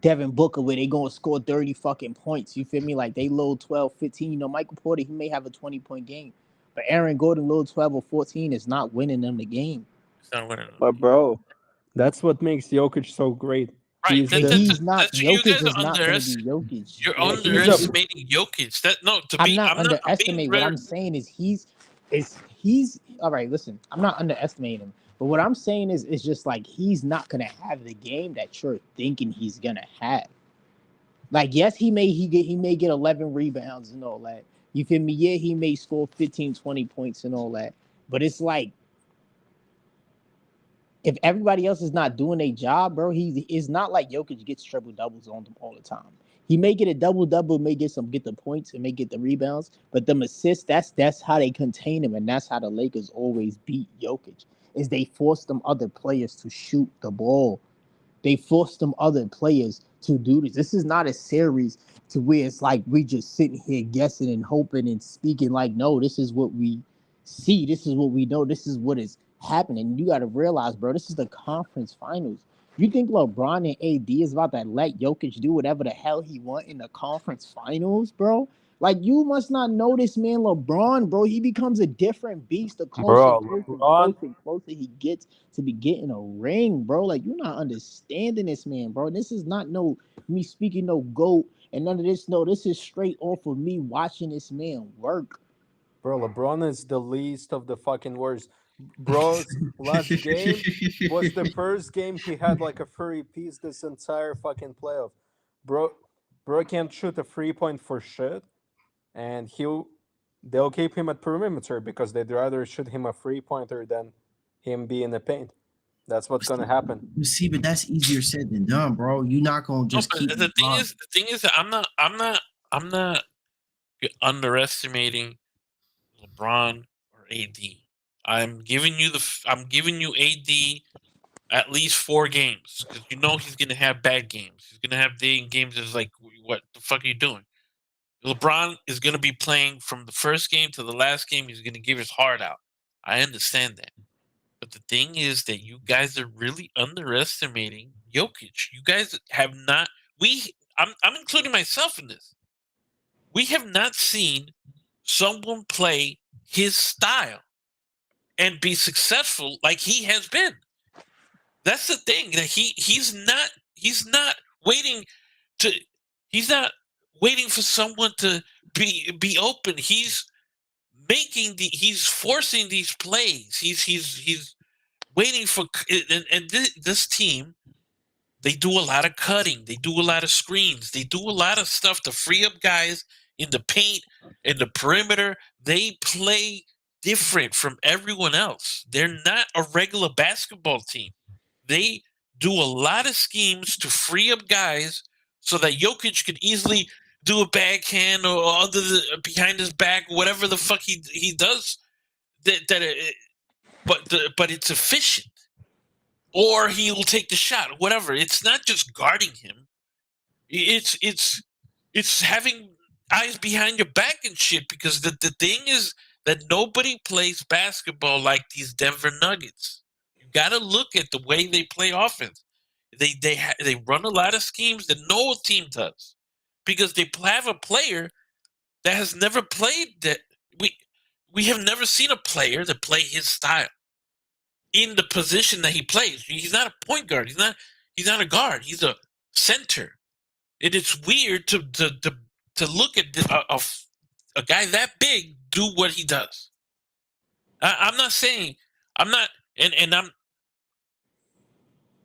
Devin Booker, where they going to score 30 fucking points. You feel me? Like, they load 12, 15. Michael Porter, he may have a 20-point game. But Aaron Gordon load 12 or 14 is not winning them the game. But, bro, that's what makes Jokic so great. Right. He's And the he's not. That's you Jokic guys is are not going to be Jokic. You're yeah, he's a underestimating Jokic. I'm not I'm being underestimating. What very. I'm saying is he's all right. Listen, I'm not underestimating him, but what I'm saying is it's just like he's not gonna have the game that you're thinking he's gonna have. Like, yes, he may get 11 rebounds and all that. You feel me? Yeah, he may score 15, 20 points and all that. But it's like if everybody else is not doing a job, bro, it's not like Jokic gets triple doubles on them all the time. He may get a double double, may get the points and may get the rebounds, but them assists, that's how they contain him, and that's how the Lakers always beat Jokic. Is they force them other players to shoot the ball. They forced them other players to do this. This is not a series to where it's like we just sitting here guessing and hoping and speaking like, no, this is what we see. This is what we know. This is what is happening. You got to realize, bro, this is the conference finals. You think LeBron and AD is about to let Jokic do whatever the hell he want in the conference finals, bro? Like, you must not know this man, LeBron, bro. He becomes a different beast the bro. closer and closer he gets to be getting a ring, bro. Like, you're not understanding this man, bro. This is not no me speaking no GOAT and none of this. No, this is straight off of me watching this man work. Bro, LeBron is the least of the fucking worst. Bro's last game was the first game he had like a furry piece this entire fucking playoff. Bro, bro can't shoot a 3 point for shit, and they'll keep him at perimeter because they'd rather shoot him a 3 pointer than him be in the paint. That's what's gonna happen. You see, but that's easier said than done, bro. You're not gonna No, just but keep the LeBron. thing is that I'm not underestimating LeBron or AD. I'm giving you AD at least 4 games because you know he's gonna have bad games. He's gonna have games that's like, what the fuck are you doing? LeBron is gonna be playing from the first game to the last game. He's gonna give his heart out. I understand that. But the thing is that you guys are really underestimating Jokic. You guys have not. I'm including myself in this. We have not seen someone play his style and be successful like he has been. That's the thing that he's not waiting to he's not waiting for someone to be open. He's forcing these plays. He's waiting for and this team, they do a lot of cutting, they do a lot of screens, they do a lot of stuff to free up guys in the paint, in the perimeter. They play different from everyone else. They're not a regular basketball team. They do a lot of schemes to free up guys so that Jokic could easily do a backhand or behind his back, whatever the fuck he does. But it's efficient, or he will take the shot. Whatever. It's not just guarding him. It's having eyes behind your back and shit. Because the thing is that nobody plays basketball like these Denver Nuggets. You got to look at the way they play offense. They run a lot of schemes that no team does, because they have a player that has never played that. We have never seen a player that play his style in the position that he plays. He's not a point guard. He's not a guard. He's a center. And it's weird to look at a guy that big do what he does. I'm not saying I'm not, and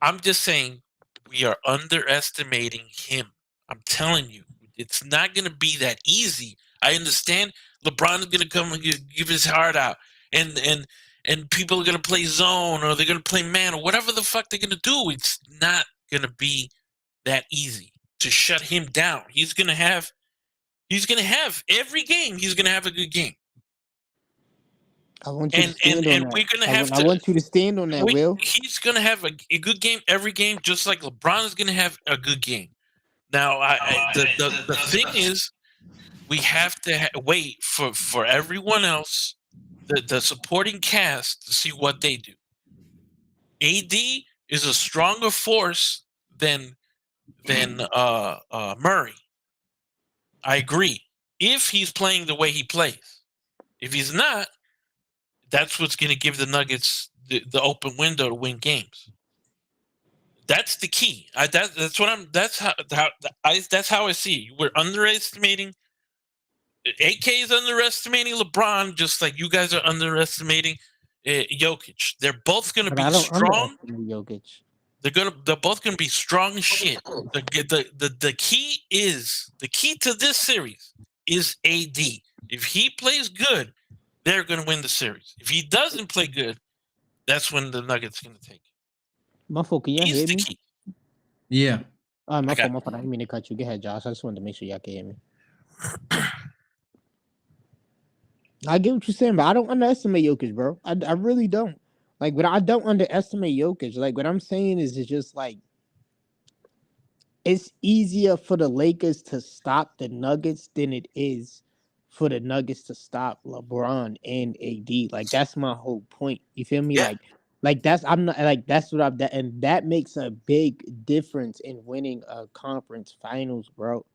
I'm just saying we are underestimating him. I'm telling you, it's not going to be that easy. I understand LeBron is going to come and give his heart out, and people are going to play zone, or they're going to play man, or whatever the fuck they're going to do. It's not going to be that easy to shut him down. He's going to have every game. He's going to have a good game. I want you to stand on that. We're going to have I want you to stand on that, Will. He's going to have a good game every game, just like LeBron is going to have a good game. Now, the thing is, we have to wait for everyone else, the supporting cast, to see what they do. AD is a stronger force than Murray. I agree. If he's playing the way he plays. If he's not, that's what's going to give the Nuggets the open window to win games. That's the key. That's what I'm. That's how I see it. We're underestimating. AK is underestimating LeBron, just like you guys are underestimating Jokic. They're both going to But be I don't strong. underestimate Jokic. They're both going to be strong as shit. The key to this series is AD. If he plays good, they're going to win the series. If he doesn't play good, that's when the Nuggets going to take it. My fault, can y'all He's hear the me? key. Yeah. My I got fault. I didn't mean to cut you. Go ahead, Josh. I just wanted to make sure y'all can hear me. I get what you're saying, but I don't underestimate Jokic, bro. I really don't. Like, but I don't underestimate Jokic. Like, what I'm saying is, it's just like it's easier for the Lakers to stop the Nuggets than it is for the Nuggets to stop LeBron and AD. Like, that's my whole point. You feel me? Yeah. Like that's I'm not like that's what I'm that and that makes a big difference in winning a conference finals, bro.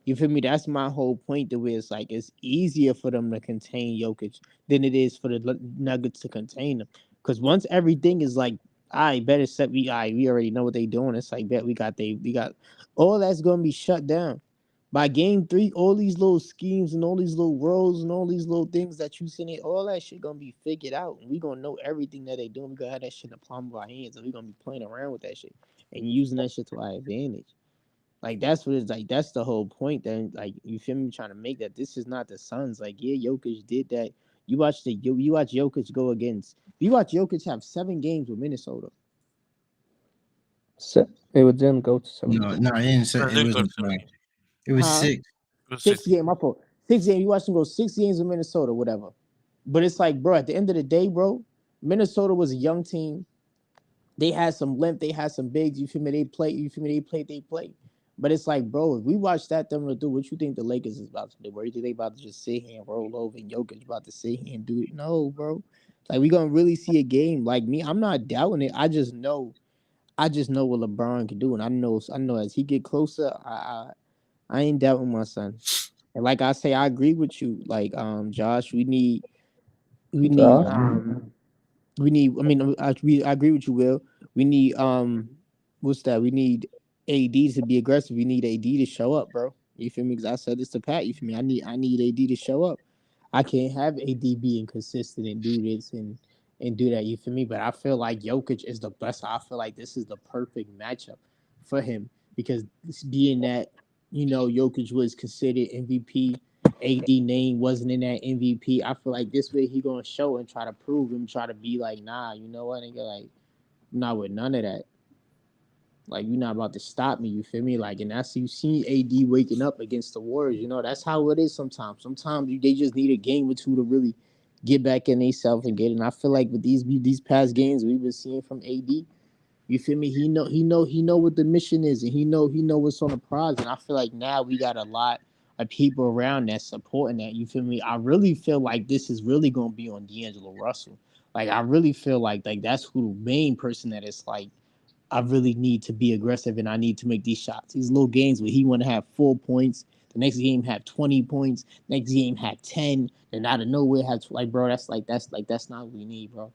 You feel me? That's my whole point. The way it's like it's easier for them to contain Jokic than it is for the Nuggets to contain them. Because once everything is like, I better set we already know what they doing. It's like bet we got all that's gonna be shut down by game three. All these little schemes and all these little roles and all these little things that you seen it, all that shit gonna be figured out, and we gonna know everything that they doing. We gonna have that shit in the palm of our hands, and we gonna be playing around with that shit and using that shit to our advantage. Like that's what it's like. That's the whole point. That like you feel me trying to make that this is not the Suns. Like yeah, Jokic did that. You watch Jokic go against. You watch Jokic have 7 games with Minnesota. It didn't go to 7 No, games. no, it didn't say I it think wasn't that's like it was Huh? 6. it was 6 game. My fault. 6 games. You watch them go 6 games with Minnesota, whatever. But it's like, bro, at the end of the day, bro, Minnesota was a young team. They had some length, they had some bigs. You feel me? They play. You feel me? They play. But it's like, bro, if we watch that them to do, what you think the Lakers is about to do? Where you think they about to just sit here and roll over and Jokic about to sit here and do it? No, bro. Like we gonna really see a game. Like me, I'm not doubting it. I just know what LeBron can do, and I know as he get closer, I ain't doubting my son. And like I say, I agree with you. Like Josh, we need Josh? we need. I mean, I agree with you, Will. We need what's that? We need AD to be aggressive. We need AD to show up, bro. You feel me? Because I said this to Pat. You feel me? I need AD to show up. I can't have AD being consistent and do this and do that. You feel me? But I feel like Jokic is the best. I feel like this is the perfect matchup for him because being that Jokic was considered MVP. AD name wasn't in that MVP. I feel like this way he gonna show and try to prove him, try to be like, nah, you know what, nigga, like, I'm not with none of that. Like, you're not about to stop me, you feel me? Like, and that's you see AD waking up against the Warriors. That's how it is sometimes. Sometimes they just need a game or two to really get back in themselves and get it. And I feel like with these past games we've been seeing from AD, you feel me? He know what the mission is, and he know what's on the prize. And I feel like now we got a lot of people around that supporting that. You feel me? I really feel like this is really gonna be on D'Angelo Russell. Like I really feel like that's who the main person that is like. I really need to be aggressive and I need to make these shots. These little games where he want to have 4 points, the next game have 20 points, next game have 10, then out of nowhere has like, bro, that's not what we need, bro.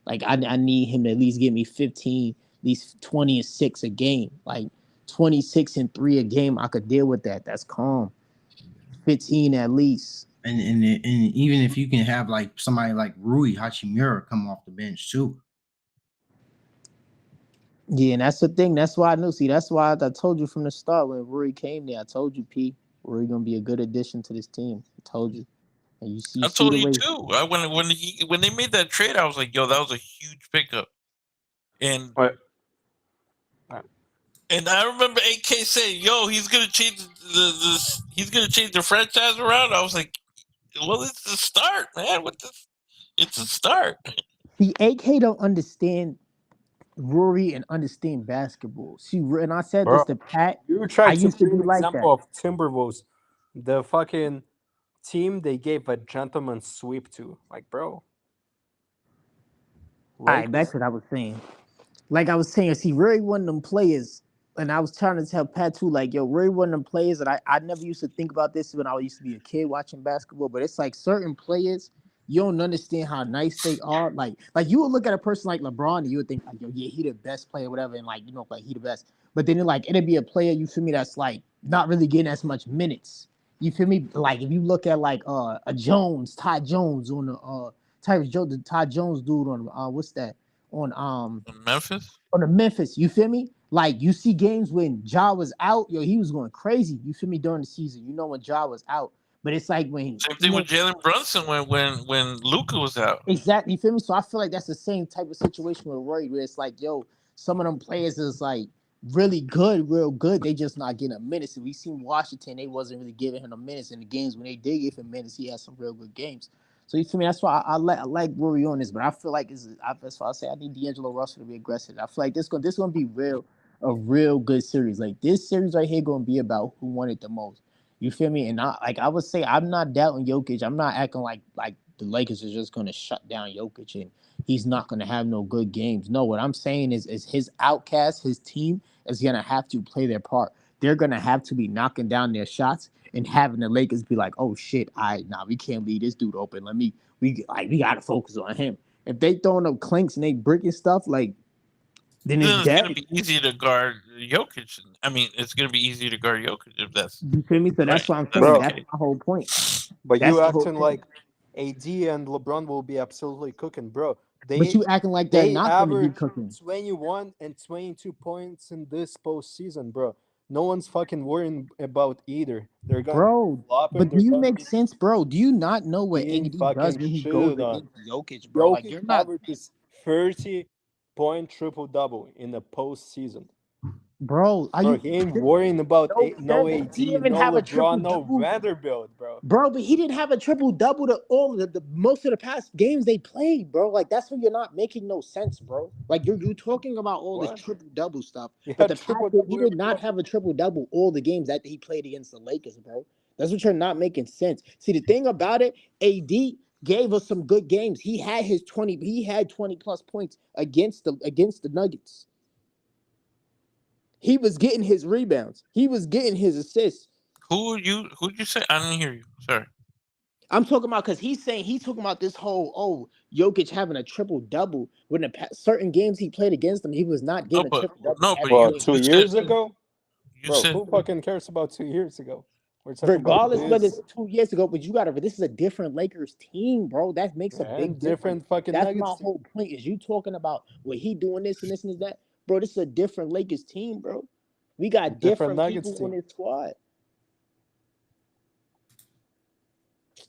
Like I need him to at least give me 15, at least 20 and 6 a game. Like 26 and 3 a game. I could deal with that. That's calm. 15 at least. And even if you can have like somebody like Rui Hachimura come off the bench too. Yeah, and that's the thing. That's why I knew. See, that's why I told you from the start when Rui came there. I told you, P, Rui gonna be a good addition to this team. I told you. And you I see told the you way. too. When they made that trade, I was like, yo, that was a huge pickup. And Right. and I remember AK saying, "Yo, he's gonna change he's gonna change the franchise around." I was like, "Well, it's the start, man. With this, it's a start." See, AK don't understand Rory and understand basketball. See, and I said this Bro, to Pat. you I tried to used to bring be an like that. example of Timberwolves, the fucking team they gave a gentleman's sweep to. Like, bro, All right, back Lakers. to what I was saying. Like I was saying, see, Rory one of them players, and I was trying to tell Pat too, like, yo, Rory one of them players that I never used to think about this when I used to be a kid watching basketball, but it's like certain players You don't understand how nice they are. Like you would look at a person like LeBron and you would think like, yo, yeah, he the best player, whatever, and like like he the best. But then it'd be a player, you feel me, that's like not really getting as much minutes. You feel me? Like if you look at like a Jones, Ty Jones on the Ty Jones dude on what's that? On Memphis. on the Memphis, you feel me? Like you see games when Ja was out, yo, he was going crazy. You feel me during the season? You know when Ja was out, but it's like when Same thing with Jalen Brunson when Luca was out. exactly, you feel me? So I feel like that's the same type of situation with Roy, where it's like, yo, some of them players is like really good, real good. They just not getting a minutes. And we seen Washington, they wasn't really giving him the minutes in the games when they did give him minutes. He had some real good games. So you feel me? That's why I like Rory on this, but I feel like that's why I say I need D'Angelo Russell to be aggressive. I feel like this gonna be a real good series. Like this series right here gonna be about who won it the most. You feel me? And I would say I'm not doubting Jokic. I'm not acting like the Lakers are just gonna shut down Jokic and he's not gonna have no good games. No, what I'm saying is his outcast, his team is gonna have to play their part. They're gonna have to be knocking down their shots and having the Lakers be like, oh shit, we can't leave this dude open. We gotta focus on him. If they throwing up clinks and they breaking stuff, like then it's Then it's dead. gonna be easy to guard Jokic. I mean, it's gonna be easy to guard Jokic if that's You feel me? So right. that's what I'm That's saying. the Bro. That's case. my whole point. But That's you the whole acting point. like AD and LeBron will be absolutely cooking, bro. But you acting like they're They not gonna be average cooking. 21 and 22 points in this postseason, bro. No one's fucking worrying about either. They're gonna be Bro, flopping. but do They're you gonna make be sense, bro? Do you not know what being AD does fucking when he goes shit on. against Jokic, bro? Like Jokic you're not, averages 30-point triple double in the postseason. bro. Are Bro, you he ain't worrying about no? no He didn't AD, even no have a triple LeBron, no double, Vanderbilt, bro. bro. But he didn't have a triple double to all of the most of the past games they played, bro. Like that's when you're not making no sense, bro. Like you're talking about all this What? triple double stuff, He but had the triple fact that he double did every not fucking. have a triple double all the games that he played against the Lakers, bro. That's what you're not making sense. See, the thing about it, AD gave us some good games. He had his 20. He had 20 plus points against the Nuggets. He was getting his rebounds. He was getting his assists. Who'd you say? I didn't hear you. Sorry. I'm talking about because he's talking about this whole Jokic having a triple double when certain games he played against them, he was not No, getting a triple double no, but every Well, you game. 2 years ago, you bro. said Who fucking cares about 2 years ago? We're talking about Regardless whether this it's 2 years ago, but this is a different Lakers team, bro. That makes a and big difference. different fucking That's my Nuggets team. whole point. Is you talking about what he doing this and this and that, bro? This is a different Lakers team, bro. We got Different different Nuggets people on team. this squad.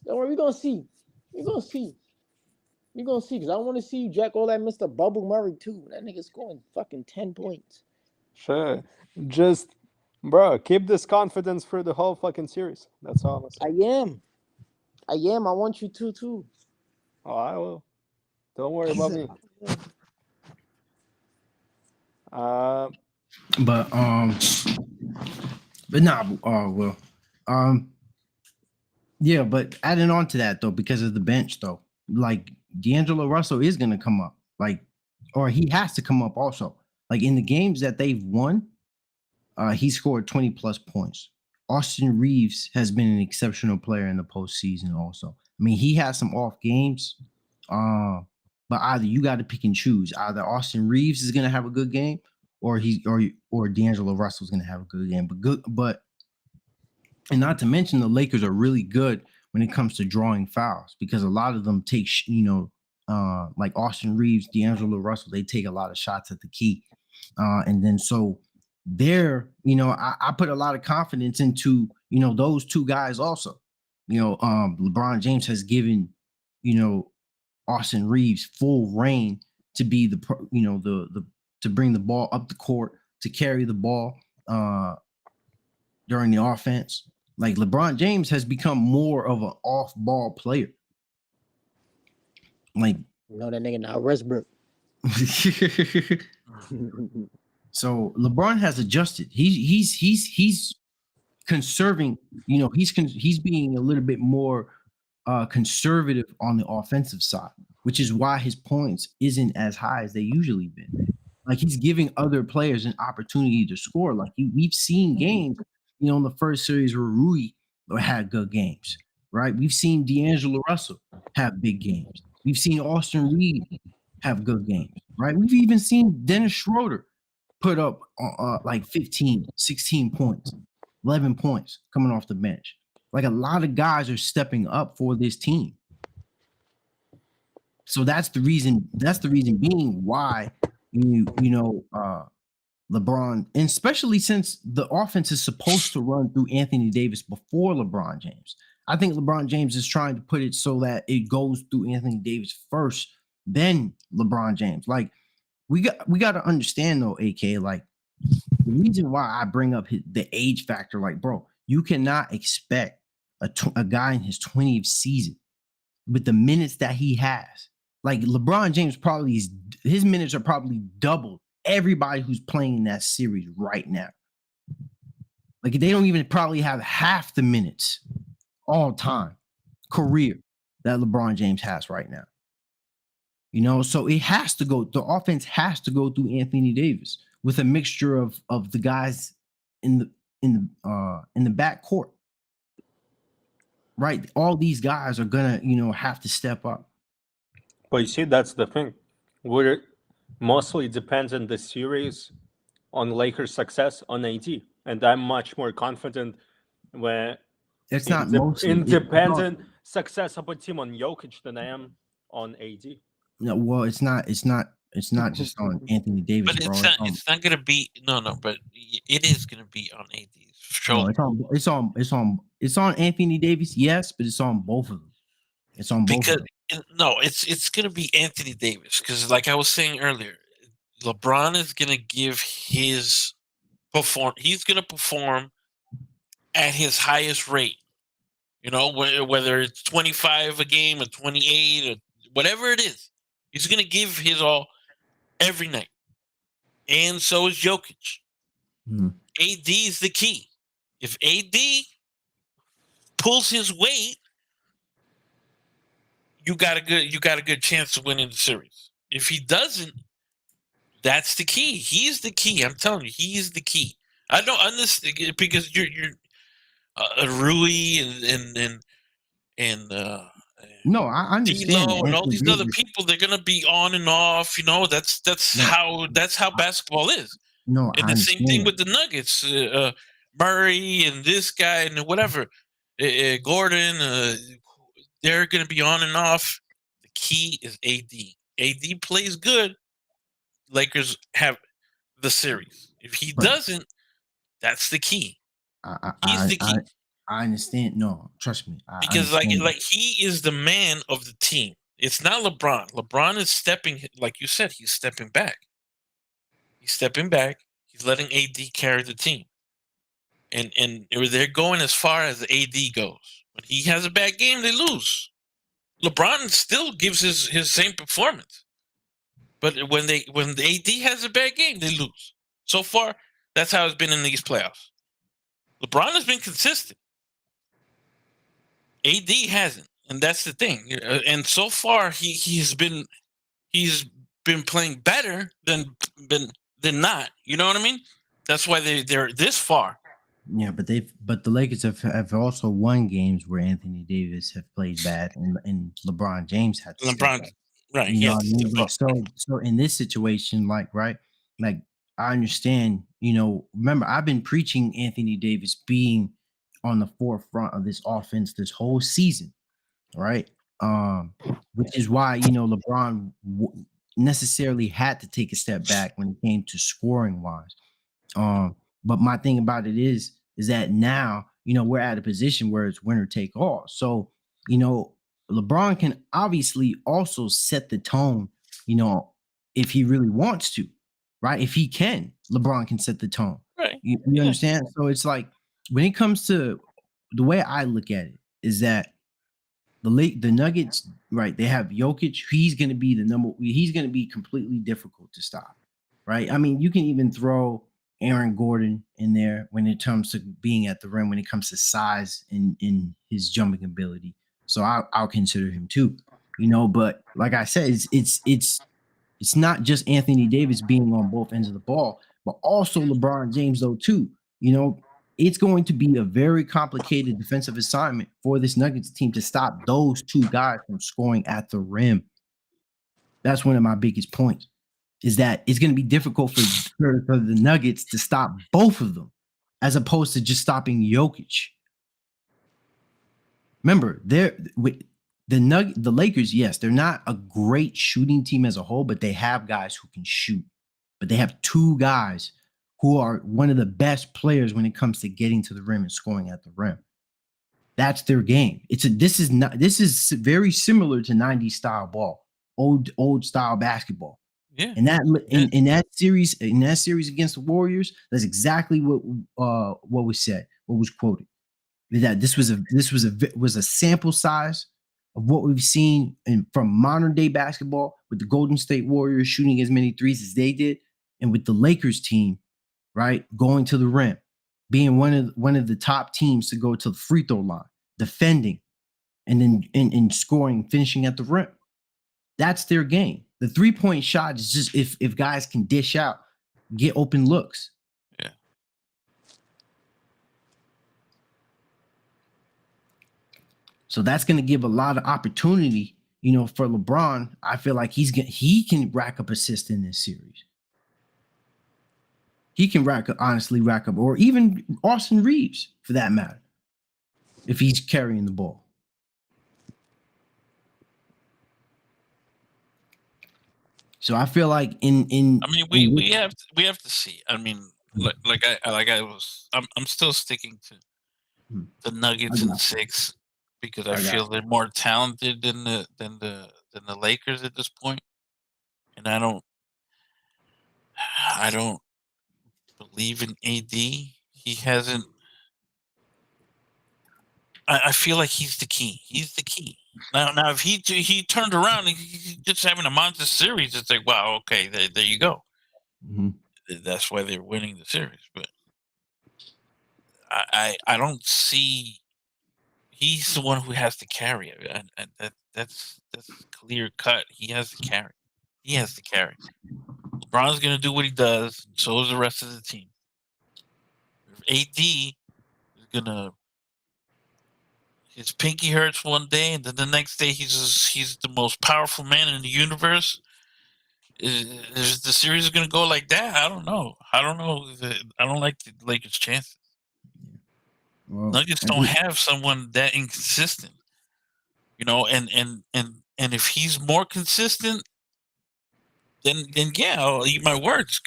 Don't worry, we're gonna see. We're gonna see. We're gonna see because I want to see you jack all that Mr. Bubble Murray too. That nigga scoring fucking 10 points. Sure. Just, bro, keep this confidence for the whole fucking series. That's all I'm I saying. am. I am. I want you to too. Oh, I will. Don't worry about me. Uh, But but nah, well, um, yeah, but adding on to that though, because of the bench though, like D'Angelo Russell is gonna come up, like, or he has to come up also. Like in the games that they've won, he scored 20 plus points. Austin Reeves has been an exceptional player in the postseason also. I mean, he has some off games, but either you got to pick and choose. Either Austin Reeves is gonna have a good game, or or D'Angelo Russell's gonna have a good game. And not to mention the Lakers are really good when it comes to drawing fouls because a lot of them take, like Austin Reeves, D'Angelo Russell, they take a lot of shots at the key. And then so I put a lot of confidence into, those two guys also. LeBron James has given, Austin Reeves full reign to be to bring the ball up the court, to carry the ball during the offense. Like LeBron James has become more of an off-ball player. Like, That nigga now Westbrook. so LeBron has adjusted. He's conserving. He's being a little bit more conservative on the offensive side, which is why his points isn't as high as they usually been. Like he's giving other players an opportunity to score. Like we've seen games, in the first series where Rui had good games. right? We've seen D'Angelo Russell have big games. We've seen Austin Reed have good games, right? We've even seen Dennis Schroeder put up like 15, 16 points, 11 points coming off the bench. Like a lot of guys are stepping up for this team. So that's the reason being why LeBron, and especially since the offense is supposed to run through Anthony Davis before LeBron James. I think LeBron James is trying to put it so that it goes through Anthony Davis first, then LeBron James. Like we got to understand though, AK, like the reason why I bring up the age factor, like, bro, you cannot expect a guy in his 20th season with the minutes that he has. Like LeBron James his minutes are probably double everybody who's playing in that series right now. Like they don't even probably have half the minutes all time career that LeBron James has right now. So it has to go. The offense has to go through Anthony Davis with a mixture of the guys in the back court. Right, all these guys are gonna have to step up. But you see, that's the thing. We're mostly depends on the series, on Lakers' success on AD, and I'm much more confident when It's not mostly independent success of a team on Jokic than I am on AD. No, well, it's not just on Anthony Davis, But bro. it's not gonna be but it is gonna be on AD. No, it's on Anthony Davis, yes, but it's on both of them. It's on both of them. No, it's gonna be Anthony Davis because, like I was saying earlier, LeBron is gonna give his perform. He's gonna perform at his highest rate. Whether it's 25 a game or 28 or whatever it is, he's gonna give his all every night. And so is Jokic. AD is the key. If AD pulls his weight, you got a good chance of winning the series. If he doesn't, that's the key. He's the key. I'm telling you, he's the key. I don't understand because you're Rui and no, I understand. Tino and all these other people. They're gonna be on and off. That's how basketball is. No, and the same thing with the Nuggets, Murray and this guy and whatever, Gordon. They're gonna be on and off. The key is AD. AD plays good. Lakers have the series. If he doesn't, that's the key. He's the key. I understand. No, trust me. Because like he is the man of the team. It's not LeBron. LeBron is stepping, like you said, he's stepping back. He's stepping back. He's letting AD carry the team. And they're going as far as AD goes. When he has a bad game, they lose. LeBron still gives his same performance. But when the AD has a bad game, they lose. So far, that's how it's been in these playoffs. LeBron has been consistent. AD hasn't, and that's the thing. And so far, he's been playing better than not. You know what I mean? That's why they're this far. Yeah, but the Lakers have also won games where Anthony Davis have played bad, and LeBron James had to step up. Right. You know what I mean? Like, so in this situation, like I understand. Remember, I've been preaching Anthony Davis being on the forefront of this offense this whole season, right? Which is why LeBron necessarily had to take a step back when it came to scoring wise. But my thing about it is that now we're at a position where it's winner take all. So LeBron can obviously also set the tone. If he really wants to, right? If he can, LeBron can set the tone. Right. You understand? So it's like when it comes to the way I look at it is that the Nuggets, right? They have Jokic. He's going to be he's going to be completely difficult to stop, right? I mean, you can even throw Aaron Gordon in there when it comes to being at the rim, when it comes to size in his jumping ability. So I'll consider him too, But like I said, it's not just Anthony Davis being on both ends of the ball, but also LeBron James though too. it's going to be a very complicated defensive assignment for this Nuggets team to stop those two guys from scoring at the rim. That's one of my biggest points, is that it's going to be difficult for the Nuggets to stop both of them, as opposed to just stopping Jokic. Remember, the Lakers, yes, they're not a great shooting team as a whole, but they have guys who can shoot. But they have two guys who are one of the best players when it comes to getting to the rim and scoring at the rim. That's their game. This is very similar to 90s style ball, old style basketball. Yeah. And in that series against the Warriors, that's exactly what was said, what was quoted. That this was a sample size of what we've seen from modern day basketball, with the Golden State Warriors shooting as many threes as they did, and with the Lakers team, right, going to the rim, being one of the top teams to go to the free throw line, defending, and then in scoring, finishing at the rim. That's their game. The 3-point shot is just if guys can dish out, get open looks. Yeah. So that's going to give a lot of opportunity, for LeBron. I feel like he can rack up assists in this series. He can honestly rack up, or even Austin Reeves for that matter, if he's carrying the ball. So I feel like I mean, we have to see. I mean, I'm still sticking to the Nuggets in 6 because I feel they're more talented than the Lakers at this point, and I don't believe in AD. He hasn't. I feel like he's the key. He's the key. Now, if he turned around and he's just having a monster series, it's like, wow, okay, there you go. Mm-hmm. That's why they're winning the series. But I don't see. He's the one who has to carry it. That's clear cut. He has to carry. He has to carry. LeBron's gonna do what he does. So is the rest of the team. AD is gonna. His pinky hurts one day, and then the next day he's the most powerful man in the universe. Is the series going to go like that? I don't know. I don't like the Lakers' chances. Well, Nuggets don't have someone that inconsistent, and if he's more consistent, then yeah, I'll eat my words.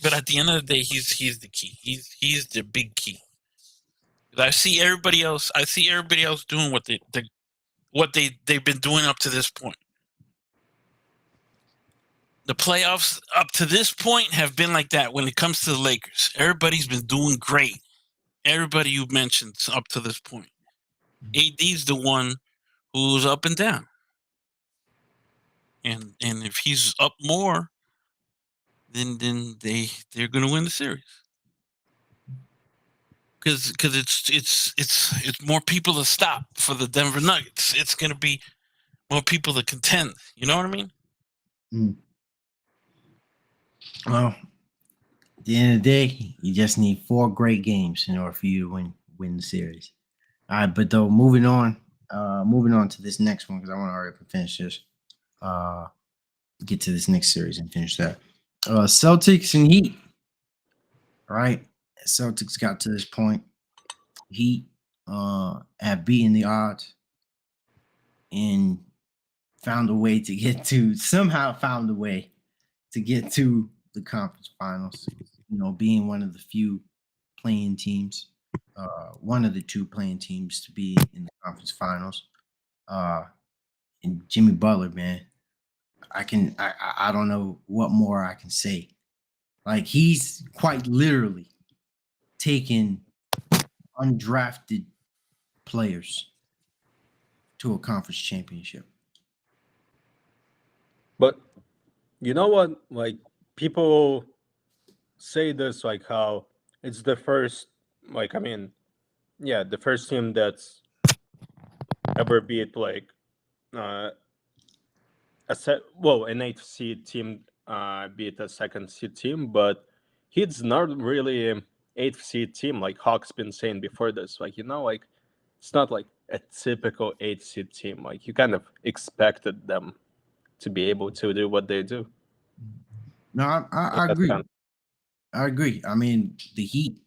But at the end of the day, he's the key. He's the big key. I see everybody else doing what they've been doing up to this point. The playoffs up to this point have been like that when it comes to the Lakers. Everybody's been doing great. Everybody you mentioned up to this point. AD's the one who's up and down. And if he's up more, then they're going to win the series. Because it's more people to stop for the Denver Nuggets. It's going to be more people to contend. You know what I mean? Mm. Well, at the end of the day, you just need 4 great games in order for you to win the series. All right, but though moving on to this next one, because I want to hurry up and finish this. Get to this next series and finish that. Celtics and Heat. All right, Celtics got to this point. Heat have beaten the odds and found a way to get to the conference finals, being one of the few playing teams, one of the 2 playing teams to be in the conference finals. And Jimmy Butler, man, I don't know what more I can say. Like, he's quite literally taken undrafted players to a conference championship. But you know what? Like, people say this, like, how it's the first, the first team that's ever beat, like, an 8th seed team beat a 2nd seed team, but Heat's not really 8th seed team, like Hawk's been saying before this. Like, like it's not like a typical 8th seed team. Like, you kind of expected them to be able to do what they do. No, I agree. I agree. I mean, the Heat,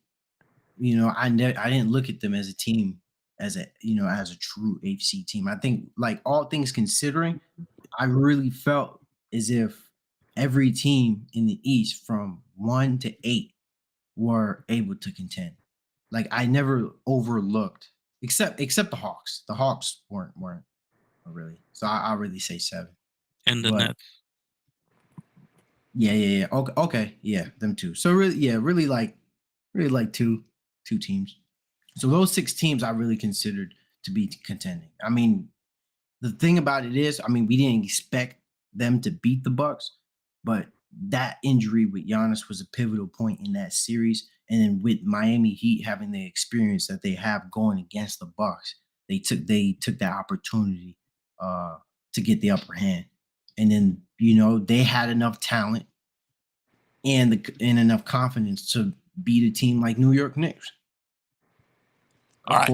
I didn't look at them as a team, as a true HC team. I think, like, all things considering, I really felt as if every team in the East from 1 to 8 were able to contend. Like, I never overlooked, except the Hawks. The Hawks weren't really. So I really say 7. And the But Nets. yeah. Okay, yeah, them too. So really like two teams. So those 6 teams I really considered to be contending. I mean, the thing about it is, I mean, we didn't expect them to beat the Bucks, but that injury with Giannis was a pivotal point in that series. And then with Miami Heat having the experience that they have going against the Bucks, they took that opportunity to get the upper hand. And then, they had enough talent and enough confidence to beat a team like New York Knicks. All right.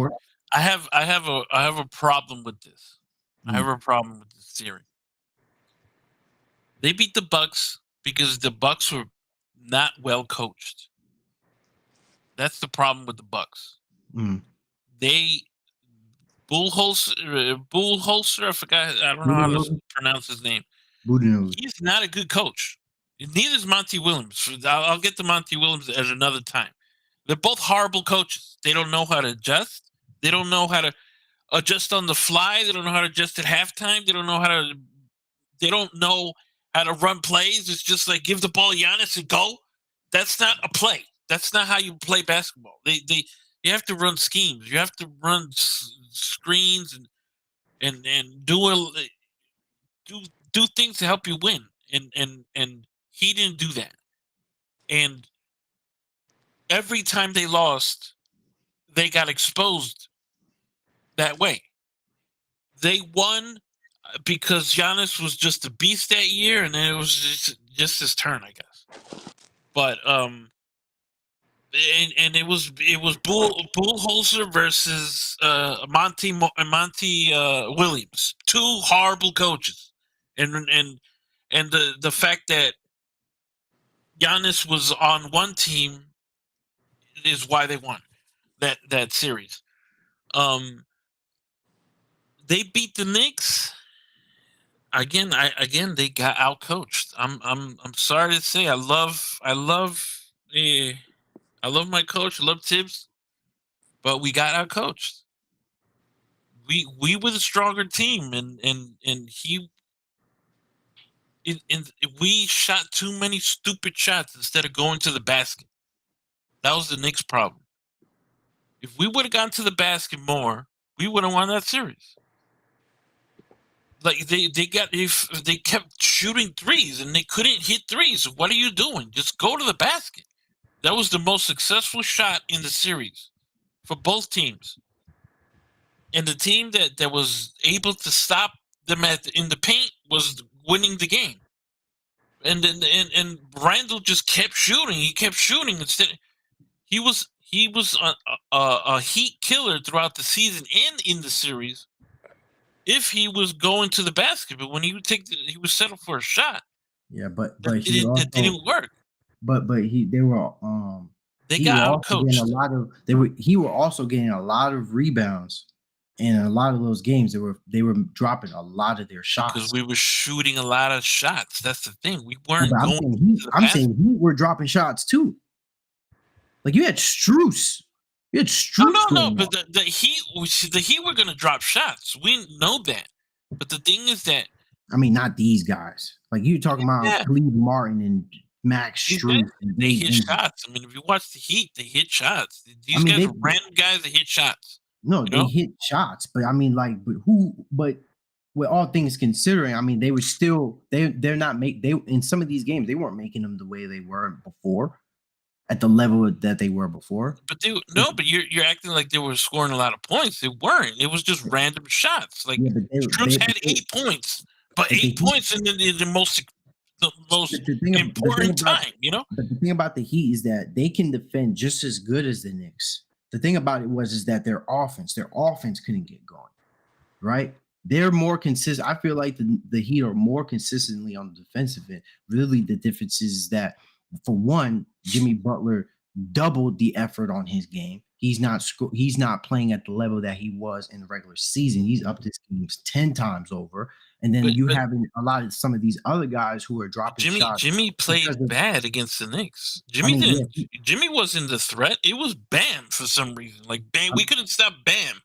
I have a problem with this. I have a problem with this theory. They beat the Bucks because the Bucks were not well coached. That's the problem with the Bucks. They Bullholzer, I forgot. I don't know how to pronounce his name. He's not a good coach. Neither is Monty Williams. I'll get to Monty Williams at another time. They're both horrible coaches. They don't know how to adjust. They don't know how to adjust on the fly. They don't know how to adjust at halftime. They don't know how to run plays. It's just like, give the ball Giannis and go. That's not a play. That's not how you play basketball. You have to run schemes. You have to run screens and do things to help you win. And he didn't do that. And every time they lost, they got exposed that way. They won because Giannis was just a beast that year, and then it was just his turn, I guess. But and it was Bullholzer versus Monty Williams, 2 horrible coaches, and the fact that Giannis was on one team is why they won that series. They beat the Knicks. Again, they got outcoached. I'm sorry to say, I love my coach. I love Tibbs, but we got outcoached. We were the stronger team, and we shot too many stupid shots instead of going to the basket. That was the Knicks' problem. If we would have gone to the basket more, we would have won that series. Like they kept shooting threes and they couldn't hit threes. What are you doing? Just go to the basket. That was the most successful shot in the series for both teams. And the team that was able to stop them in the paint was winning the game. And Randall just kept shooting. He kept shooting instead. He was a Heat killer throughout the season and in the series. If he was going to the basket, but when he was settled for a shot. Yeah, but it didn't work. But they got outcoached. He were also getting a lot of rebounds, and a lot of those games they were dropping a lot of their shots because we were shooting a lot of shots. That's the thing. We weren't I'm saying we were dropping shots too. Like, you had Strus. No. But the Heat were going to drop shots. We know that. But the thing is that, I mean, not these guys. Like, you talking about Cleve Martin and Max Strus. They hit shots. I mean, if you watch the Heat, they hit shots. These guys are random guys that hit shots. No, they hit shots. But I mean, like, but with all things considering, I mean, they were still they're not in some of these games, they weren't making them the way they were before. At the level that they were before. But you're acting like they were scoring a lot of points. They weren't. It was just random shots. Like, Strus had 8 points, but 8 points in the most the most The thing important about, time. You know. but the thing about the Heat is that they can defend just as good as the Knicks. The thing about it is that their offense couldn't get going, right? They're more consistent. I feel like the Heat are more consistently on the defensive end. Really, the difference is that, for one, Jimmy Butler doubled the effort on his game. He's not playing at the level that he was in the regular season. He's upped his games 10 times over. And then you have a lot of some of these other guys who are dropping shots. Jimmy played bad against the Knicks. Jimmy wasn't the threat. It was Bam for some reason. Like Bam, we couldn't stop Bam.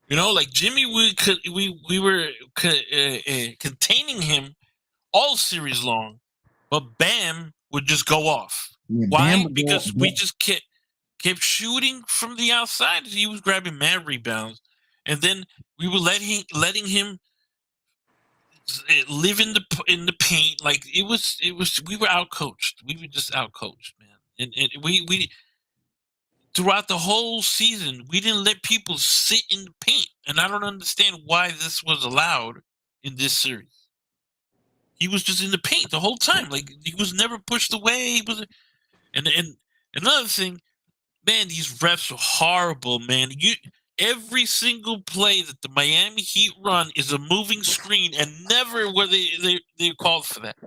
You know, like Jimmy, we were containing him all series long, but Bam would just go off. Yeah, why? Because we just kept shooting from the outside. He was grabbing mad rebounds, and then we were letting him live in the paint. Like it was we were outcoached. We were just outcoached, man. And we throughout the whole season, we didn't let people sit in the paint. And I don't understand why this was allowed in this series. He was just in the paint the whole time. Like he was never pushed away. He was, and another thing, man, these refs are horrible, man. Every single play that the Miami Heat run is a moving screen, and never were they called for that.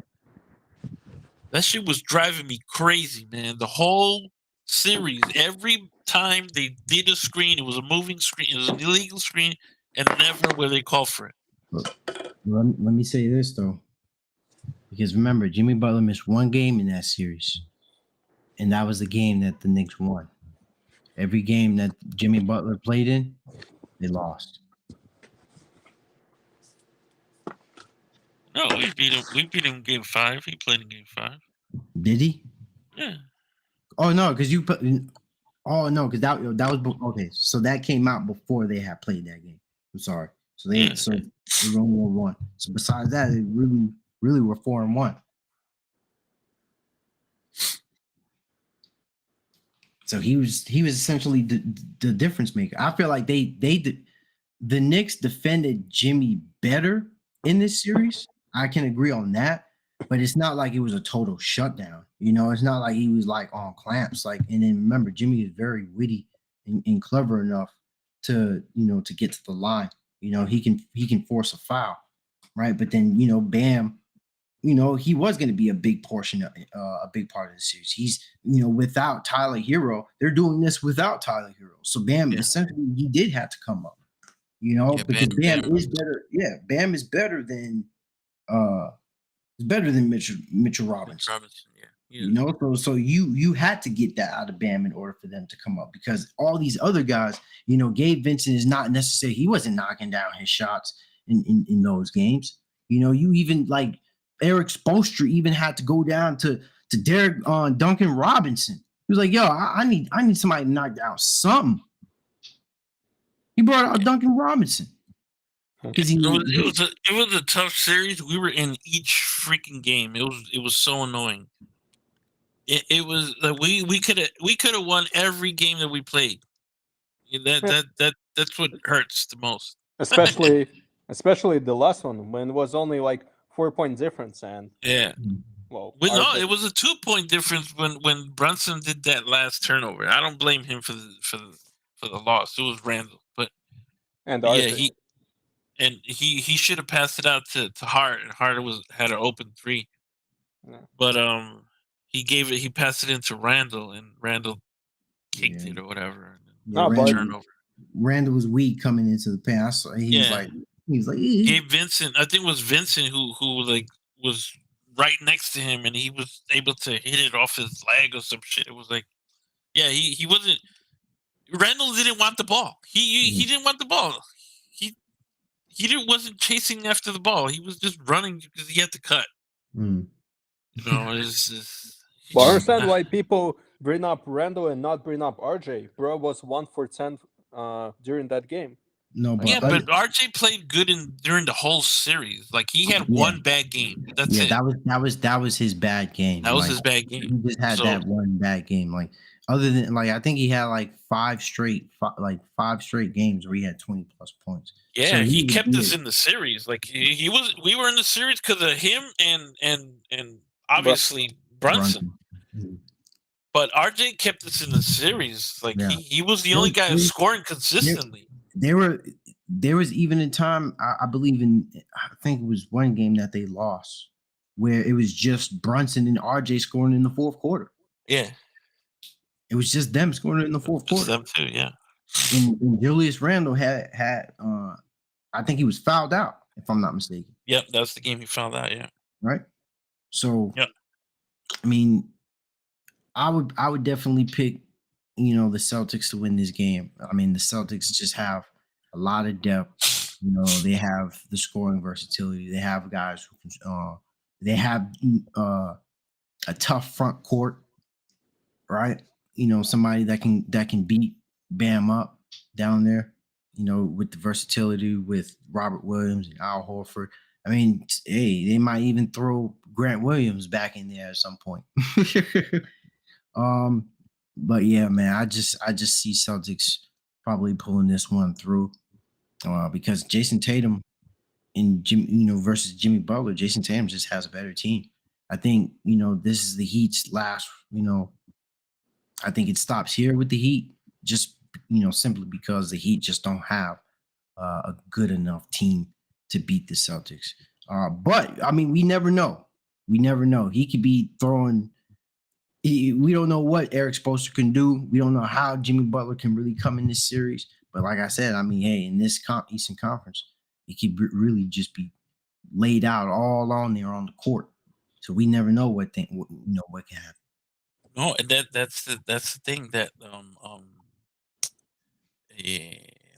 That shit was driving me crazy, man. The whole series, every time they did a screen, it was a moving screen. It was an illegal screen, and never were they called for it. Let me say this, though. Because remember, Jimmy Butler missed one game in that series, and that was the game that the Knicks won. Every game that Jimmy Butler played in, they lost. No, we beat him. We beat him in Game 5. He played in Game 5. Did he? Yeah. Oh no, because you put. Oh no, because that was okay. So that came out before they had played that game. I'm sorry. So they were only 1-1. So besides that, they really were 4-1. So he was essentially the difference maker. I feel like the Knicks defended Jimmy better in this series. I can agree on that, but it's not like it was a total shutdown. You know, it's not like he was like on clamps. Like, and then remember, Jimmy is very witty and clever enough to get to the line. You know, he can force a foul, right? But then Bam. He was going to be a big portion of a big part of the series. He's, without Tyler Hero, they're doing this without Tyler Hero. So Bam, essentially, he did have to come up, because Bam is better. Yeah, Bam is better than Mitchell Robinson. Yeah. So you had to get that out of Bam in order for them to come up, because all these other guys, Gabe Vincent is not necessarily, he wasn't knocking down his shots in those games. You even like Eric Spoelstra even had to go down to Derek Duncan Robinson. He was like, "Yo, I need somebody to knock down something." He brought out Duncan Robinson. It was a tough series. We were in each freaking game. It was so annoying. It was like we could have won every game that we played. That's what hurts the most. Especially the last one, when it was only like 4-point difference, and no, it was a 2-point difference when Brunson did that last turnover. I don't blame him for the loss. It was Randall, but he should have passed it out to Hart, and Hart had an open 3. Yeah. But he passed it into Randall, and Randall kicked it or whatever. Turnover. Randall was weak coming into the pass. So he was like Gabe Vincent. I think it was Vincent who like was right next to him, and he was able to hit it off his leg or some shit. It was like, he wasn't. Randall didn't want the ball. He didn't want the ball. He wasn't chasing after the ball. He was just running because he had to cut. It's just. Well, I understand why people bring up Randall and not bring up RJ. Bro was 1 for 10 during that game. No, but RJ played good during the whole series. Like he had one bad game. That's it. That was his bad game. That was his bad game. He just had that one bad game. Like other than like I think he had like five straight games where he had 20 plus points. Yeah, So he was kept us good. in the series. Like we were in the series because of him and obviously Brunson. Mhm. But RJ kept us in the series. Like Yeah. he was the only guy scoring consistently. There was even a time I believe I think it was one game that they lost where it was just Brunson and RJ scoring in the fourth quarter. Yeah, It was just them scoring in the fourth just quarter. them too. Yeah, And Julius Randle had I think he was fouled out, if I'm not mistaken. yep, that's the game he found out. Yeah, Right. So yep. I mean, I would definitely pick, the Celtics to win this game. I mean, the Celtics just have a lot of depth. They have the scoring versatility. They have guys who they have a tough front court, right? Somebody that can beat Bam up down there. With the versatility with Robert Williams and Al Horford. I mean, hey, they might even throw Grant Williams back in there at some point. But yeah, man, I just see Celtics probably pulling this one through because Jason Tatum and versus Jimmy Butler. Jason Tatum just has a better team. I think this is the Heat's last. I think it stops here with the Heat, just simply because the Heat just don't have a good enough team to beat the Celtics. But I mean, we never know. We never know. He could be throwing. We don't know what Eric Spoelstra can do. We don't know how Jimmy Butler can really come in this series. But like I said, I mean, hey, in this Eastern Conference, it could really just be laid out all on there on the court. So we never know what can happen. No, and that's the thing that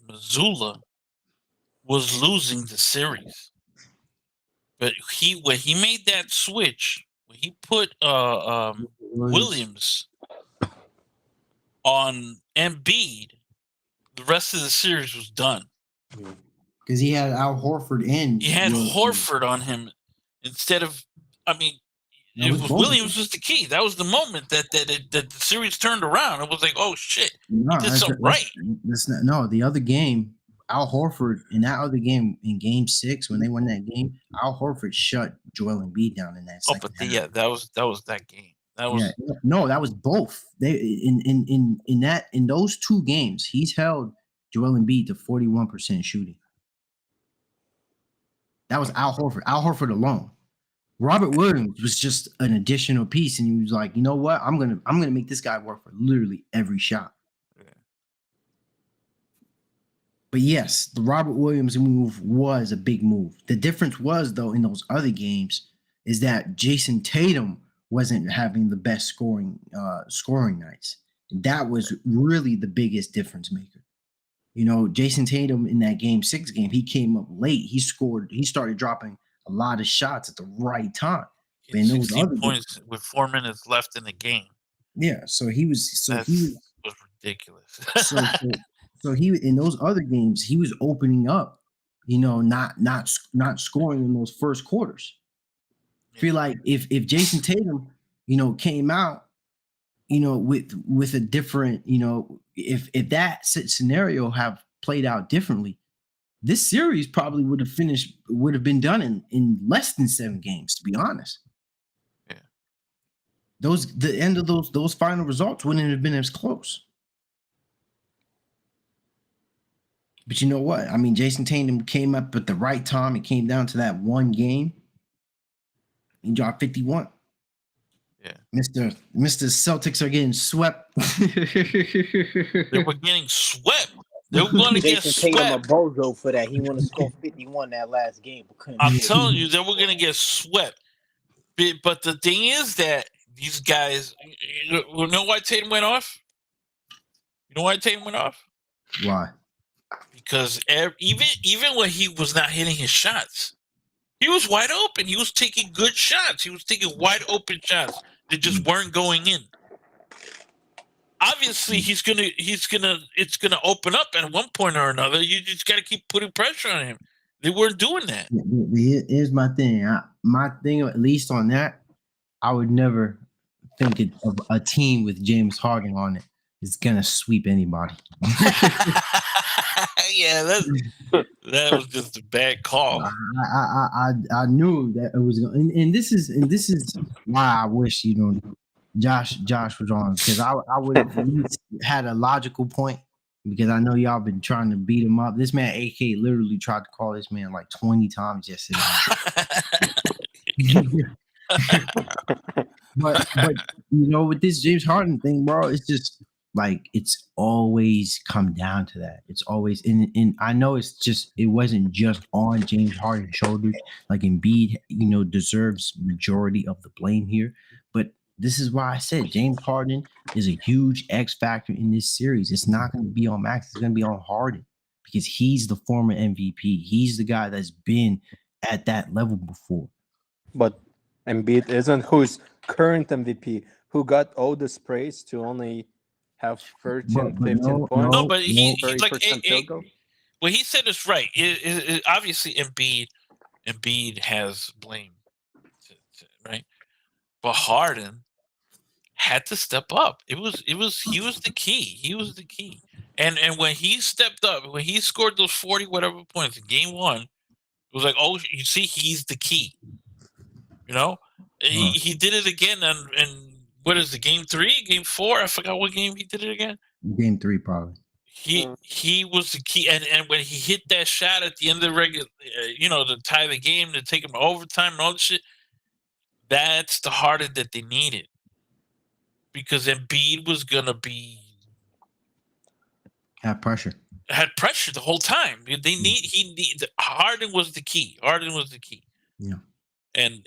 Missoula was losing the series, but when he made that switch, when he put Williams on Embiid, the rest of the series was done. Because he had Al Horford in. He had Horford on him instead of. I mean, Williams was the key. That was the moment that the series turned around. It was like, oh shit, he did something right. The other game, Al Horford in that other game in Game 6 when they won that game, Al Horford shut Joel Embiid down in that second half. Yeah, that was that game. That was that was both. They in those two games, he's held Joel Embiid to 41% shooting. That was Al Horford. Al Horford alone. Robert Williams was just an additional piece, and he was like, you know what? I'm gonna make this guy work for literally every shot. Yeah. But yes, the Robert Williams move was a big move. The difference was, though, in those other games, is that Jason Tatum wasn't having the best scoring nights. That was really the biggest difference maker. Jason Tatum in that Game 6 game, he came up late. He started dropping a lot of shots at the right time. 16 points with 4 minutes left in the game. Yeah, so he was ridiculous. so he in those other games he was opening up, not scoring in those first quarters. I feel like if Jason Tatum, came out, with a different, if that scenario have played out differently, this series probably would have been done in less than 7 games, to be honest. Yeah. The end of those final results wouldn't have been as close. But you know what? I mean, Jason Tatum came up at the right time. It came down to that one game. He dropped 51. Yeah. Mr. Celtics are getting swept. They were getting swept. They were going to get swept. Tatum a bozo for that. He wanted to score 51 that last game. I'm telling you, they were going to get swept. But the thing is that these guys, you know why Tatum went off? You know why Tatum went off? Why? Because even when he was not hitting his shots, he was wide open. He was taking good shots. He was taking wide open shots that just weren't going in. Obviously, it's gonna open up at one point or another. You just got to keep putting pressure on him. They weren't doing that. Here's my thing. My thing, at least on that, I would never think of a team with James Harden on it is gonna sweep anybody. Yeah, that was just a bad call. I knew that it was going, and this is why I wish Josh was on, because I would have at least had a logical point, because I know y'all been trying to beat him up. This man AK literally tried to call this man like 20 times yesterday. but with this James Harden thing, bro, it's just like it's always come down to that. It's always and I know it wasn't just on James Harden's shoulders. Like Embiid, deserves majority of the blame here. But this is why I said James Harden is a huge X factor in this series. It's not going to be on Max. It's going to be on Harden, because he's the former MVP. He's the guy that's been at that level before. But Embiid isn't, who's current MVP, who got all this praise to only have 13, 15 points. No, but he like 30% field goal. what he said is right. Obviously Embiid has blame, right? But Harden had to step up. He was the key. He was the key. And when he stepped up, when he scored those 40 whatever points in game 1, it was like, oh, you see, he's the key. He did it again and what is the game 3, game 4? I forgot what game he did it again. Game 3, probably. He was the key, and when he hit that shot at the end of the regular, to tie the game, to take him to overtime and all that shit, that's the Harden that they needed, because Embiid was gonna had pressure the whole time. Harden was the key. Yeah. And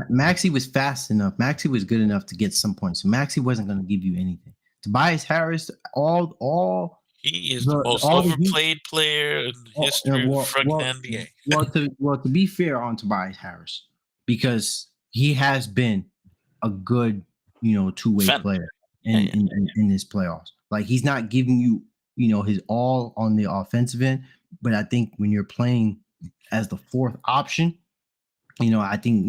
Maxey was fast enough. Maxey was good enough to get some points. So Maxey wasn't going to give you anything. Tobias Harris, he is the most overplayed player in history of the NBA. To be fair on Tobias Harris, because he has been a good, two-way player in this playoffs. Like, he's not giving you, his all on the offensive end, but I think when you're playing as the fourth option, I think,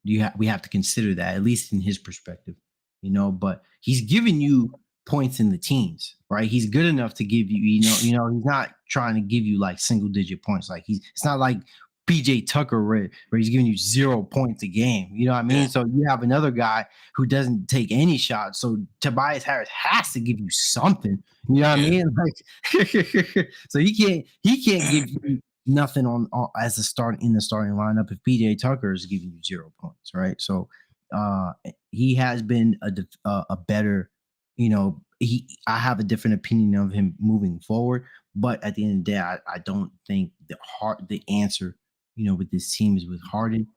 we have to consider that, at least in his perspective, but he's giving you points in the teens, right? He's good enough to give you, he's not trying to give you like single digit points. Like it's not like PJ Tucker where he's giving you 0 points a game. You know what I mean? So you have another guy who doesn't take any shots. So Tobias Harris has to give you something. You know what I mean? Like, so he can't give you nothing on as in the starting lineup if PJ Tucker is giving you 0 points, right? So he has been a better, I have a different opinion of him moving forward, but at the end of the day, I don't think the answer, with this team is with Harden.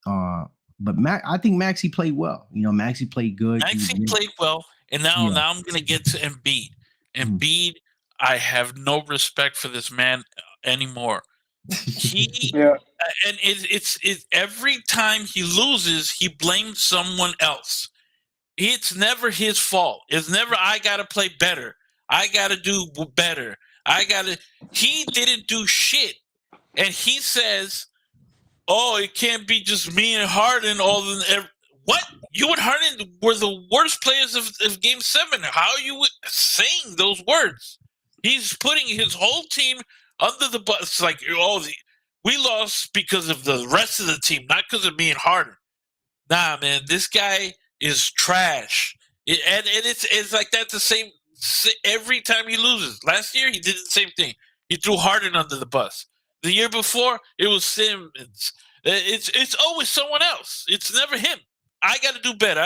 But I think Maxey played well. Maxey played good. Maxey played well, and now I'm gonna get to Embiid. Embiid, I have no respect for this man anymore. And it's every time he loses, he blames someone else. It's never his fault. It's never, I got to play better. I got to do better. He didn't do shit. And he says, oh, it can't be just me and Harden. What? You and Harden were the worst players of Game 7. How are you saying those words? He's putting his whole team under the bus. Like, we lost because of the rest of the team, not because of me and Harden. Nah, man, this guy is trash. And it's like that the same every time he loses. Last year, he did the same thing. He threw Harden under the bus. The year before, it was Simmons. It's always someone else. It's never him. I got to do better.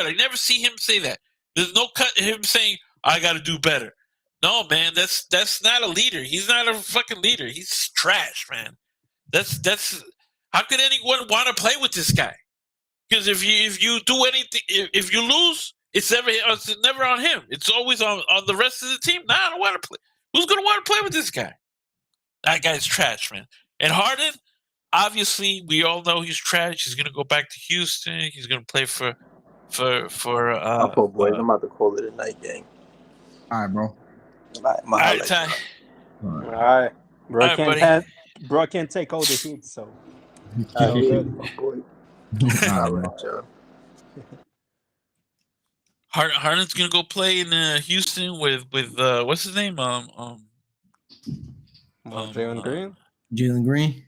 You never see him say that. There's no cut him saying, I got to do better. No, man, that's not a leader. He's not a fucking leader. He's trash, man. That's how could anyone want to play with this guy? Because if you do anything, if you lose, it's never on him. It's always on the rest of the team. Nah, I don't want to play. Who's gonna want to play with this guy? That guy's trash, man. And Harden, obviously, we all know he's trash. He's gonna go back to Houston. He's gonna play for. Boys, I'm about to call it a night game. All right, bro. All right, Ty. All right. Bro, All right, bro can't take all the heat, so. All right, Harden's gonna go play in Houston with what's his name? Jalen Green. Jalen Green.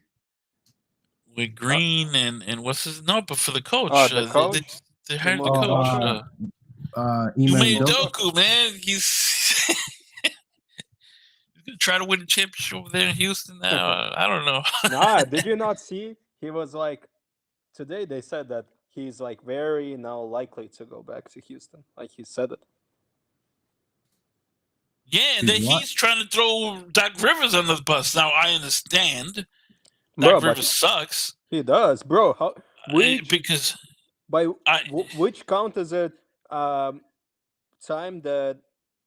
With Green and what's his but for the coach. The coach? They hired the Ime coach. Udoka? Ime Ime Udoka. Udoka, man. He's gonna try to win the championship over there in Houston now. I don't know. Nah, did you not see? He was like, today they said that he's like very now likely to go back to Houston. Like he said it. Yeah, and then What? he's trying to throw Doc Rivers on the bus. Now I understand Bro, Doc but Rivers sucks he does, bro. How, because by I which count is it? Time that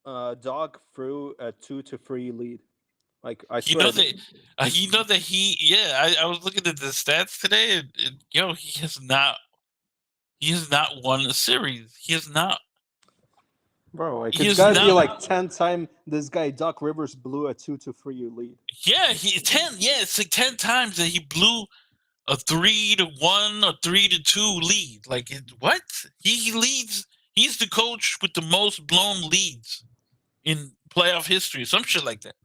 Doc threw a 2-3 lead. Like I you swear. know that I was looking at the stats today and he has not won a series. He has not. Bro, like He it's is gotta be not- like 10 times this guy Doc Rivers blew a 2-3 lead. Yeah, it's like 10 times that he blew a 3-1 or 3-2 lead. Like what? He leads. He's the coach with the most blown leads in playoff history, some shit like that.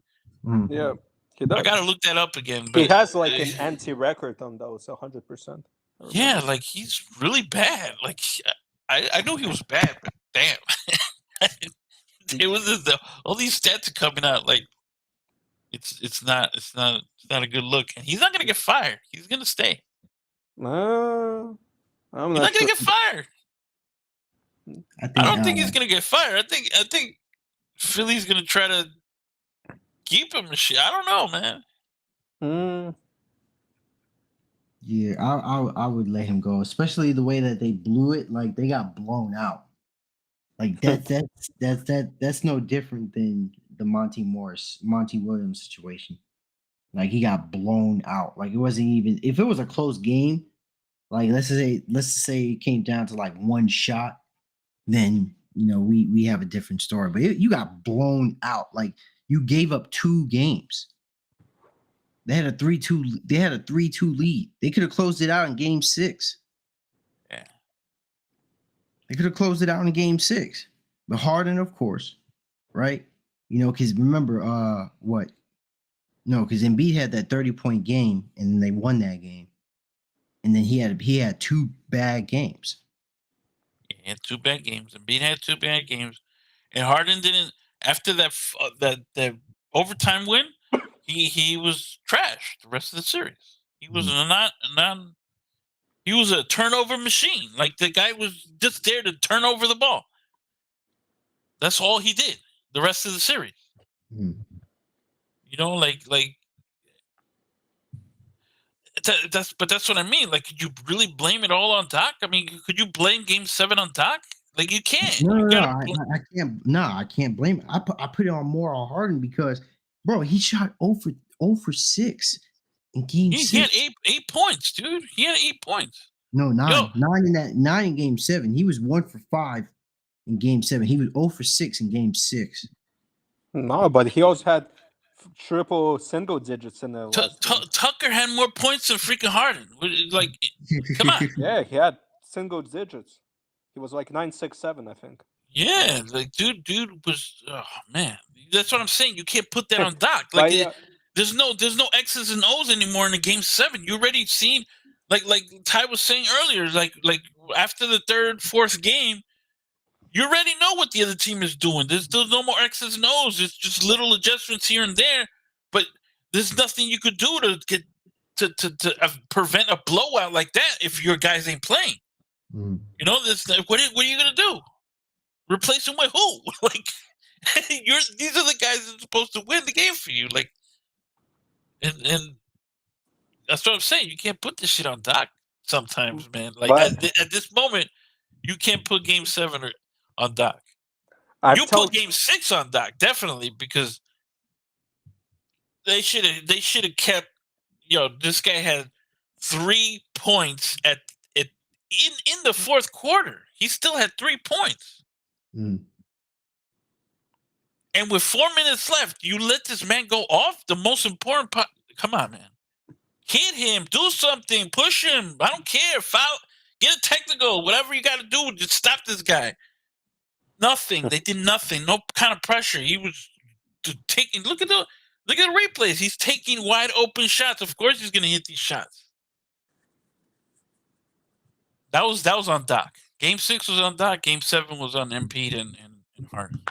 Yeah, he does. I gotta look that up again. He But has like an anti-record on those, 100%. yeah, like he's really bad. Like I know he was bad, but damn, it was all these stats are coming out. Like it's not a good look, and he's not gonna get fired. He's gonna stay. I'm He's not gonna get fired. I don't think he's gonna get fired. I think Philly's gonna try to keep him and shit. I don't know, man. Yeah, I would let him go, especially the way that they blew it. Like they got blown out. Like that's no different than the Monty Williams situation. Like he got blown out. Like it wasn't even if it was a close game. Like let's just say it came down to like one shot, then we have a different story. But you got blown out. Like you gave up 2 games. They had a 3-2. They had a 3-2 lead. They could have closed it out in Game 6. Yeah, they could have closed it out in Game 6. But Harden, of course, right? Because remember, what? No, because Embiid had that 30-point game, and they won that game. And then he had 2 bad games. He had 2 bad games. Embiid had 2 bad games, and Harden didn't. After that overtime win, he was trash the rest of the series. He was he was a turnover machine. Like the guy was just there to turn over the ball. That's all he did the rest of the series. Like that's what I mean. Like, could you really blame it all on Doc? I mean, could you blame Game 7 on Doc? Like, you can't. No, I can't. No, I can't blame it. I put it on more on Harden because, bro, he shot 0 for 6 in Game 6. He had 8 points, dude. He had 8 points. No, 9 in Game 7. He was 1 for 5 in Game 7. He was 0 for 6 in Game 6. No, but he also had triple single digits in the last Tucker had more points than freaking Harden. Like, come on. Yeah, he had single digits. He was like 9-6-7, I think. Yeah, like dude was man. That's what I'm saying. You can't put that on Doc. Like there's no X's and O's anymore in the Game 7. You already seen like Ty was saying earlier, like after the 3rd, 4th game, you already know what the other team is doing. There's no more X's and O's. It's just little adjustments here and there, but there's nothing you could do to get to prevent a blowout like that if your guys ain't playing. What are you gonna do? Replace him with who? Like, these are the guys that are supposed to win the game for you. Like, and that's what I'm saying. You can't put this shit on Doc sometimes, man. Like at this moment, you can't put Game 7 on Doc. Put Game 6 on Doc, definitely, because they should have kept. This guy had 3 points in the 4th quarter. He still had 3 points. And with 4 minutes left, you let this man go off the most important part. Come on, man. Hit him. Do something. Push him. I don't care. Foul. Get a technical. Whatever you got to do to stop this guy. Nothing. They did nothing. No kind of pressure. He was taking. Look at the replays. He's taking wide open shots. Of course, he's going to hit these shots. That was on Doc. Game 6 was on Doc. Game 7 was on Embiid and Harden.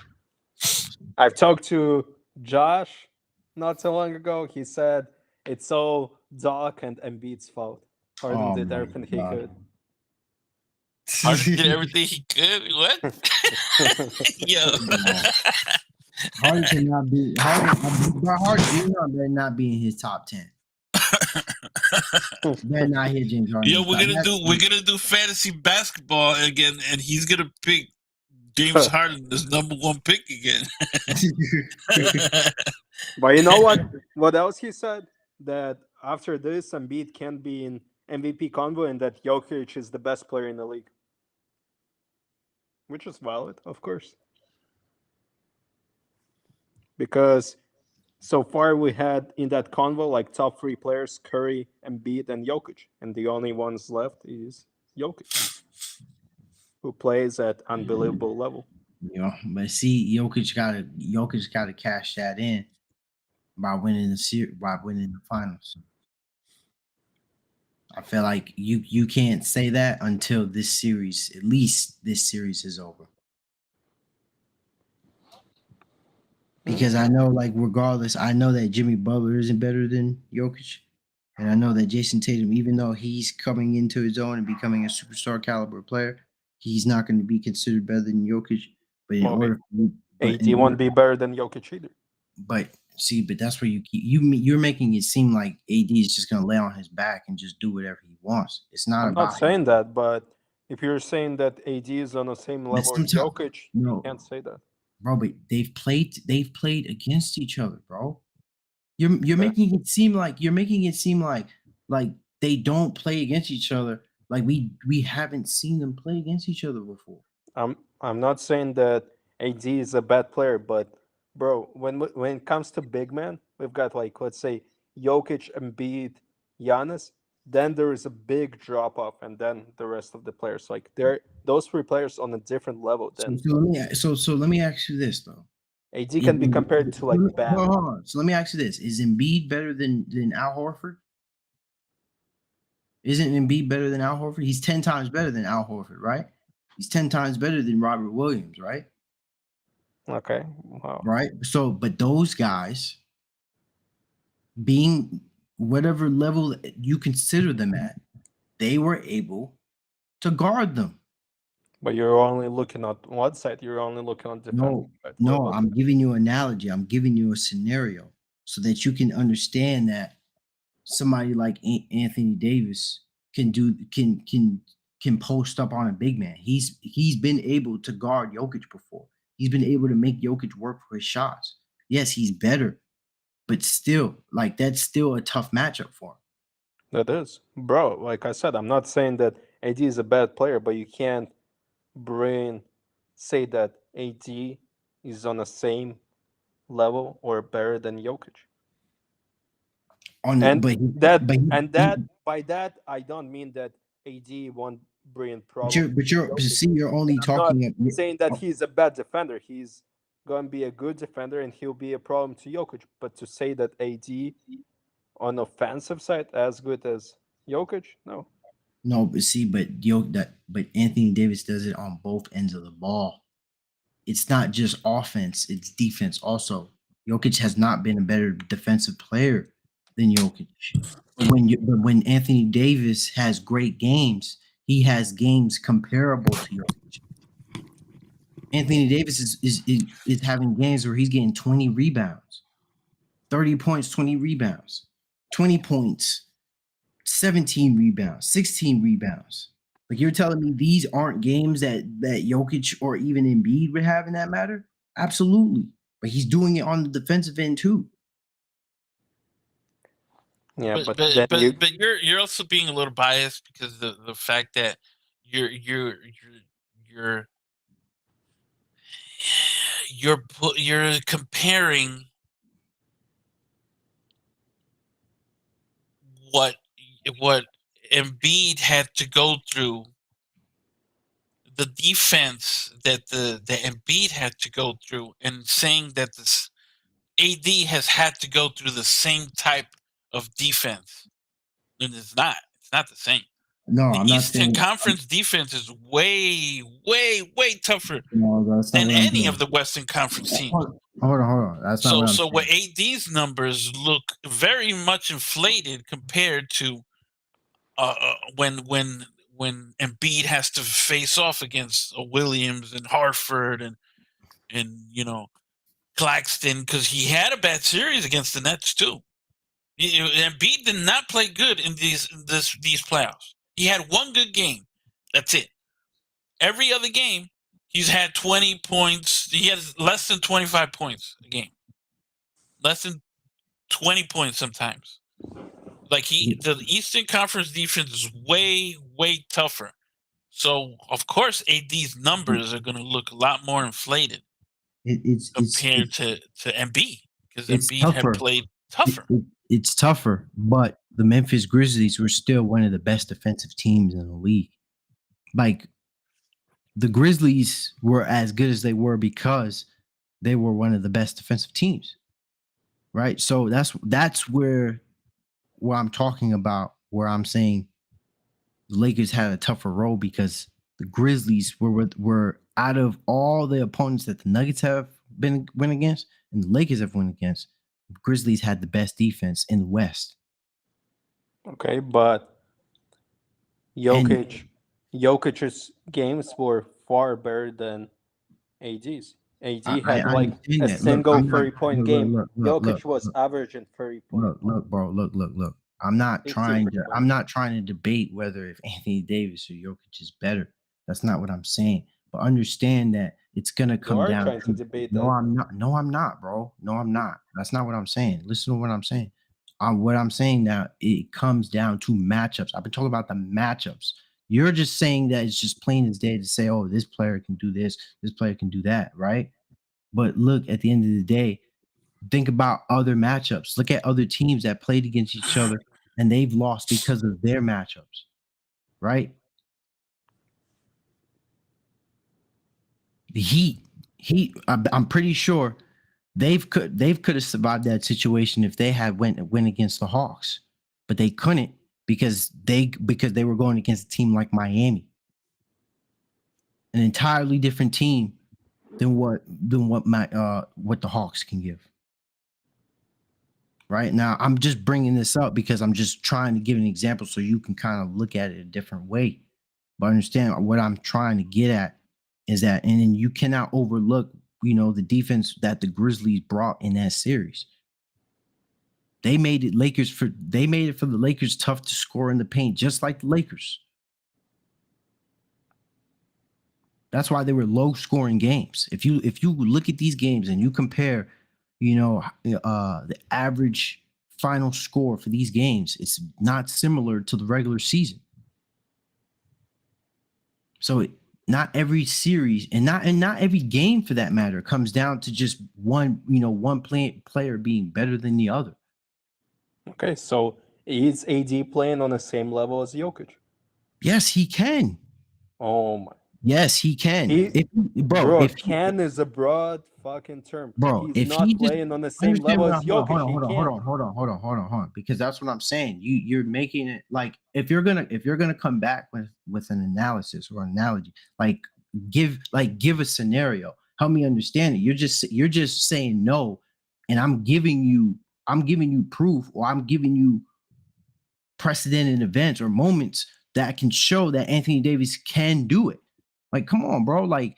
I've talked to Josh not so long ago. He said it's all Doc and Embiid's fault. Harden Oh did my everything he God. could. Harden did everything he could. What? Yo. Harden cannot be Harden better not be in his top 10. Better not hit James Harden. Yo, we're gonna do fantasy basketball again, and he's gonna pick James Harden as number 1 pick again. But you know what? What else he said? That after this, Embiid can be in MVP convo, and that Jokic is the best player in the league, which is valid, of course. Because so far we had in that convo like top 3 players: Curry, Embiid, and Jokic, and the only ones left is Jokic, who plays at unbelievable level. But see, Jokic gotta cash that in by winning the finals. I feel like you can't say that until at least this series is over. Because I know, like, regardless, I know that Jimmy Butler isn't better than Jokic. And I know that Jason Tatum, even though he's coming into his own and becoming a superstar caliber player, he's not going to be considered better than Jokic. But AD won't be better than Jokic either. But that's where you're making it seem like AD is just going to lay on his back and just do whatever he wants. It's not I'm not saying that, but if you're saying that AD is on the same level as Jokic, you can't say that. Bro, but they've played against each other, bro. You're making it seem like they don't play against each other. Like we haven't seen them play against each other before. I'm not saying that AD is a bad player, but bro, when it comes to big man, we've got like, let's say, Jokic, Embiid, Giannis. Then there is a big drop off, and then the rest of the players, like those 3 players on a different level. Then So let me ask you this though. AD can be compared to like Bam. Hold on. So let me ask you this: is Embiid better than Al Horford? Isn't Embiid better than Al Horford? He's 10 times better than Al Horford, right? He's 10 times better than Robert Williams, right? Okay. Wow. Right. So, but those guys, being whatever level you consider them at, they were able to guard them. But you're only looking at one side. You're only looking at defending. No, I'm giving you an analogy. I'm giving you a scenario so that you can understand that somebody like Anthony Davis can post up on a big man. He's been able to guard Jokic before. He's been able to make Jokic work for his shots. Yes, he's better, but still, like, that's still a tough matchup for him. That is, bro. Like I said, I'm not saying that AD is a bad player, but you can't say that AD is on the same level or better than Jokic. By that I don't mean that AD won't bring problems. But you're only talking. I'm saying that he's a bad defender. He's going to be a good defender, and he'll be a problem to Jokic. But to say that AD on offensive side as good as Jokic, no. No, but Anthony Davis does it on both ends of the ball. It's not just offense; it's defense also. Jokic has not been a better defensive player than Jokic. When Anthony Davis has great games, he has games comparable to Jokic. Anthony Davis is having games where he's getting 20 rebounds, 30 points, 20 rebounds, 20 points, 17 rebounds, 16 rebounds. Like, you're telling me these aren't games that Jokic or even Embiid would have in that matter? Absolutely. But he's doing it on the defensive end too. Yeah, but you're also being a little biased because the fact that you're comparing what Embiid had to go through, the defense that the Embiid had to go through, and saying that this AD has had to go through the same type of defense. And it's not. It's not the same. No, The I'm not Eastern saying. Conference defense is way, way, way tougher No, that's not than what I'm any of doing. the Western Conference teams. Hold on. That's not what I'm So saying. what AD's numbers look very much inflated compared to when Embiid has to face off against Williams and Hartford and Claxton, because he had a bad series against the Nets too. Embiid did not play good in these playoffs. He had one good game. That's it. Every other game, he's had 20 points. He has less than 25 points a game. Less than 20 points sometimes. Like the Eastern Conference defense is way, way tougher. So of course AD's numbers are going to look a lot more inflated compared to Embiid, because it's Embiid had tougher. played tougher. It's tougher, but the Memphis Grizzlies were still one of the best defensive teams in the league. Like, the Grizzlies were as good as they were because they were one of the best defensive teams, right? So that's where I'm talking about, where I'm saying the Lakers had a tougher role, because the Grizzlies were out of all the opponents that the Nuggets have went against and the Lakers have went against, the Grizzlies had the best defense in the West. Okay, but Jokic's games were far better than AD's. AD had I like understand a that. single I'm not, 30-point game. look, Jokic was averaging 30 points. bro, look. I'm not 60%. trying to debate whether if Anthony Davis or Jokic is better. That's not what I'm saying. But understand that it's gonna come You are down trying to debate no, that. I'm not. No, I'm not, bro. No, I'm not. That's not what I'm saying. Listen to what I'm saying. What I'm saying now, it comes down to matchups. I've been talking about the matchups. You're just saying that it's just plain as day to say, oh, this player can do this player can do that, right? But look, at the end of the day, think about other matchups. Look at other teams that played against each other and they've lost because of their matchups, right? The Heat, I'm pretty sure they could have survived that situation if they had went against the Hawks, but they couldn't because they were going against a team like Miami, an entirely different team than what the Hawks can give. Right now, I'm just bringing this up because I'm just trying to give an example so you can kind of look at it a different way. But understand what I'm trying to get at is that, and then you cannot overlook, the defense that the Grizzlies brought in that series. They made it for the Lakers tough to score in the paint, just like the Lakers. That's why they were low scoring games. If you look at these games and you compare, the average final score for these games, it's not similar to the regular season. So not every series and not every game for that matter comes down to just one player being better than the other. Okay, so is AD playing on the same level as Jokic? Yes, he can. Oh my. Yes, he can. Can is a broad fucking term. Bro, He's if not he playing on the same level as Jokic. Hold on, because that's what I'm saying. You're making it like, if you're gonna come back with an analysis or an analogy, like give a scenario. Help me understand it. You're just saying no, and I'm giving you proof, or I'm giving you precedented events or moments that can show that Anthony Davis can do it. Like, come on, bro. Like,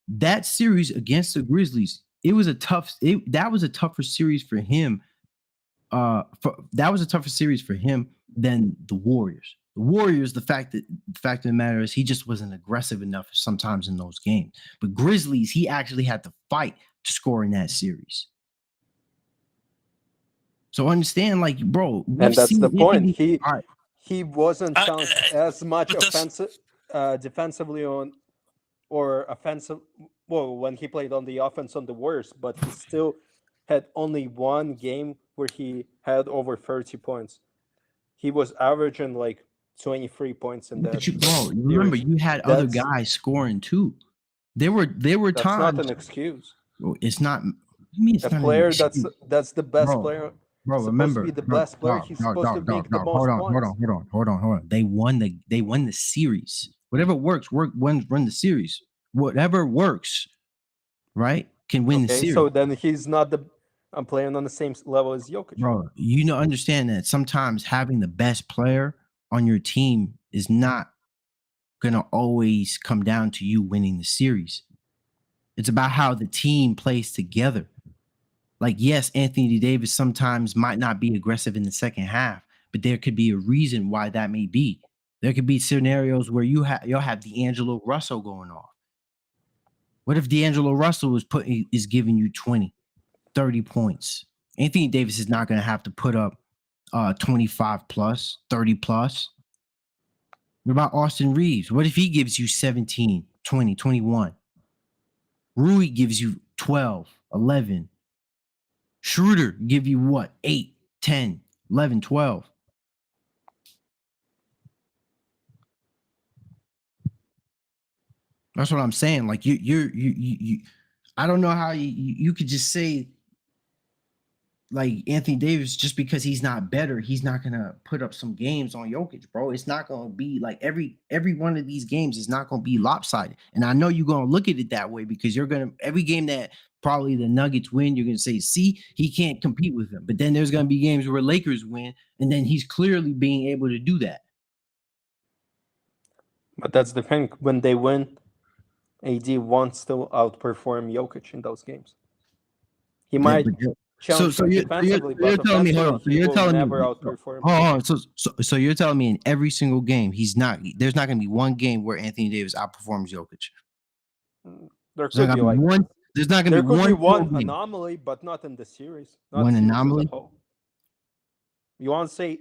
that series against the Grizzlies, that was a tougher series for him. That was a tougher series for him than the Warriors. The Warriors, the fact of the matter is, he just wasn't aggressive enough sometimes in those games. But Grizzlies, he actually had to fight to score in that series. So understand, like, bro, and that's the point. Right. He wasn't challenged as much defensively or offensive. Well, when he played on the offense on the Warriors, but he still had only one game where he had over 30 points. He was averaging like 23 points in that. But bro, remember series. you had other That's- guys scoring too. There were That's times. not an excuse. It's not. You mean it's A not an player excuse? that's the best Bro, player. Bro, Supposed remember, to be the bro, best player. dog, He's dog, supposed to dog, make dog, the dog. most Hold on. They won the series. Whatever works, run the series. Whatever works, right? Can win the Okay, series. so then he's not the. I'm playing on the same level as Jokic. Bro, you know, understand that sometimes having the best player on your team is not gonna always come down to you winning the series. It's about how the team plays together. Like, yes, Anthony Davis sometimes might not be aggressive in the second half, but there could be a reason why that may be. There could be scenarios where you'll have D'Angelo Russell going off. What if D'Angelo Russell is giving you 20, 30 points? Anthony Davis is not going to have to put up 25 plus, 30 plus. What about Austin Reeves? What if he gives you 17, 20, 21? Rui gives you 12, 11. Schroeder give you what? 8, 10, 11, 12. That's what I'm saying. Like you I don't know how you could just say like Anthony Davis, just because he's not better, he's not gonna put up some games on Jokic, bro. It's not gonna be like every one of these games is not gonna be lopsided. And I know you're gonna look at it that way because you're gonna every game that probably the Nuggets win, you're gonna say, see, he can't compete with them. But then there's gonna be games where Lakers win, and then he's clearly being able to do that. But that's the thing. When they win, AD wants to outperform Jokic in those games. He might challenge him defensively, but telling me, hold on. offensively, he will never outperform. Hold on. So you're telling me in every single game, there's not going to be one game where Anthony Davis outperforms Jokic. There could be like one. There's not going to be one. There could be one anomaly, but not in the series. Not One series anomaly? as a whole. You want to say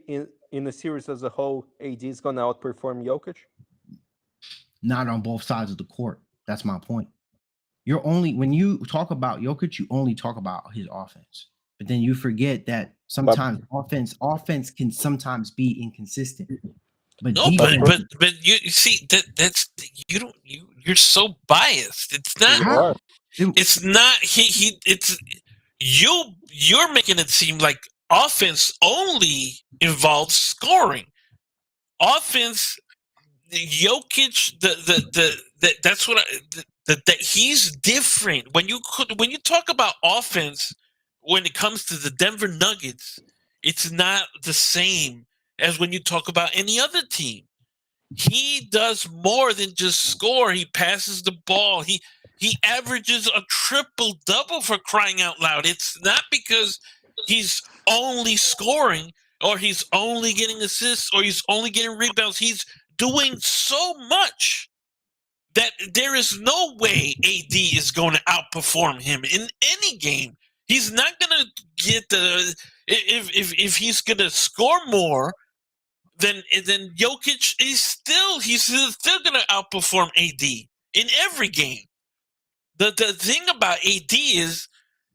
in the series as a whole, AD is going to outperform Jokic? Not on both sides of the court. That's my point. You're only when you talk about Jokic, you only talk about his offense. But then you forget that sometimes offense can sometimes be inconsistent. But no, defense, but you see that's you're so biased. It's not. It's not. You're making it seem like offense only involves scoring. Offense, Jokic, that's what that he's different. When you talk about offense, when it comes to the Denver Nuggets, it's not the same as when you talk about any other team. He does more than just score. He passes the ball. He averages a triple-double, for crying out loud. It's not because he's only scoring or he's only getting assists or he's only getting rebounds. He's doing so much that there is no way AD is going to outperform him in any game. He's not going to get if he's going to score more. Then Jokic is still going to outperform AD in every game. The thing about AD is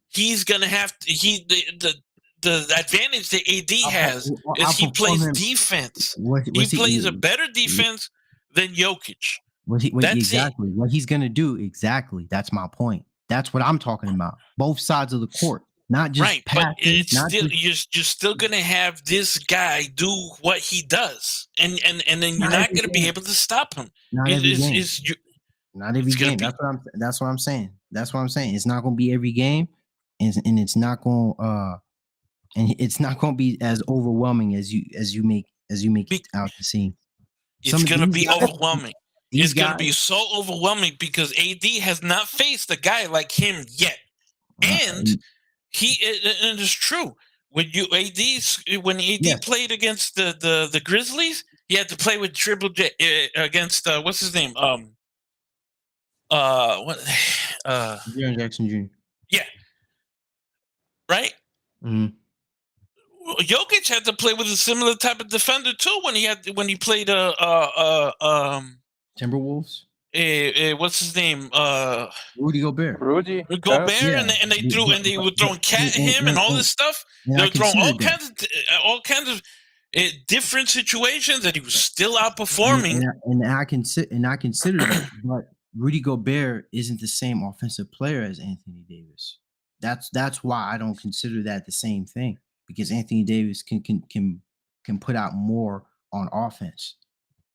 he's going to have the advantage that AD has is he plays defense. He plays a better defense than Jokic. exactly what he's going to do. Exactly. That's my point. That's what I'm talking about. Both sides of the court. Not just right, passing, but it's still you're still gonna have this guy do what he does, and then you're not gonna be able to stop him. Not every game. Not every game. That's what I'm saying. That's what I'm saying. It's not gonna be every game, and it's not gonna it's not gonna be as overwhelming as you make it out to seem. It's gonna be overwhelming. It's gonna be so overwhelming because AD has not faced a guy like him yet, and and it's true. When AD played against the Grizzlies, he had to play with Triple J against what's his name? Jaren Jackson Jr. Yeah. Right? Mm-hmm. Jokic had to play with a similar type of defender too when he played Timberwolves. What's his name? Rudy Gobert. Gobert, yeah. and they were throwing cat at him and all this stuff. They were throwing all kinds of different situations, and he was still outperforming. And I consider that, but Rudy Gobert isn't the same offensive player as Anthony Davis. That's why I don't consider that the same thing, because Anthony Davis can put out more on offense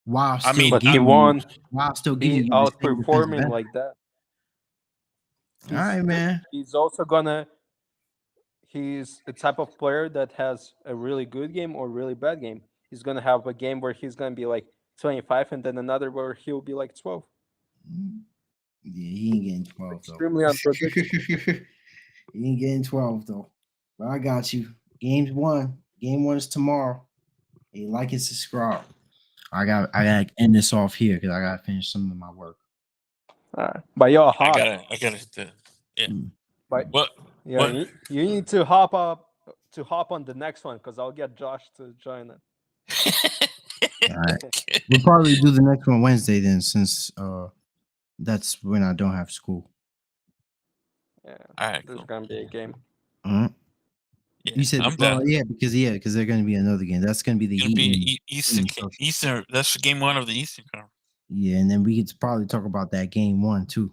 while I mean, But he giving won't while still be giving you the same defensive outperforming benefit. like that. All right, man. He's also gonna. He's a type of player that has a really good game or really bad game. He's gonna have a game where he's gonna be like 25, and then another where he'll be like 12. Yeah, he ain't getting 12 though. Extremely unpredictable. He ain't getting 12 though. But I got you. Game one is tomorrow. Hey, like and subscribe. I gotta end this off here because I gotta finish some of my work. But you're I hot. gotta hit the But what? yeah, What? you need to hop on the next one because I'll get Josh to join it. All right. We'll probably do the next one Wednesday then, since that's when I don't have school. Yeah, All right, there's cool. gonna be a game. Uh-huh. Yeah, You said, I'm down. because there's gonna be another game. That's gonna be the It's gonna Heat be Eastern. That's game one of the Eastern Conference. Yeah, and then we could probably talk about that game one too.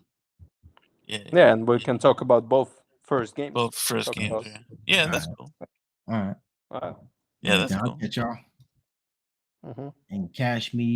Yeah, and we can talk about both first games. Both first Talk games. about- Yeah, that's cool. All right. Yeah, that's I'll cool. catch y'all. Mhm. And Cash Media.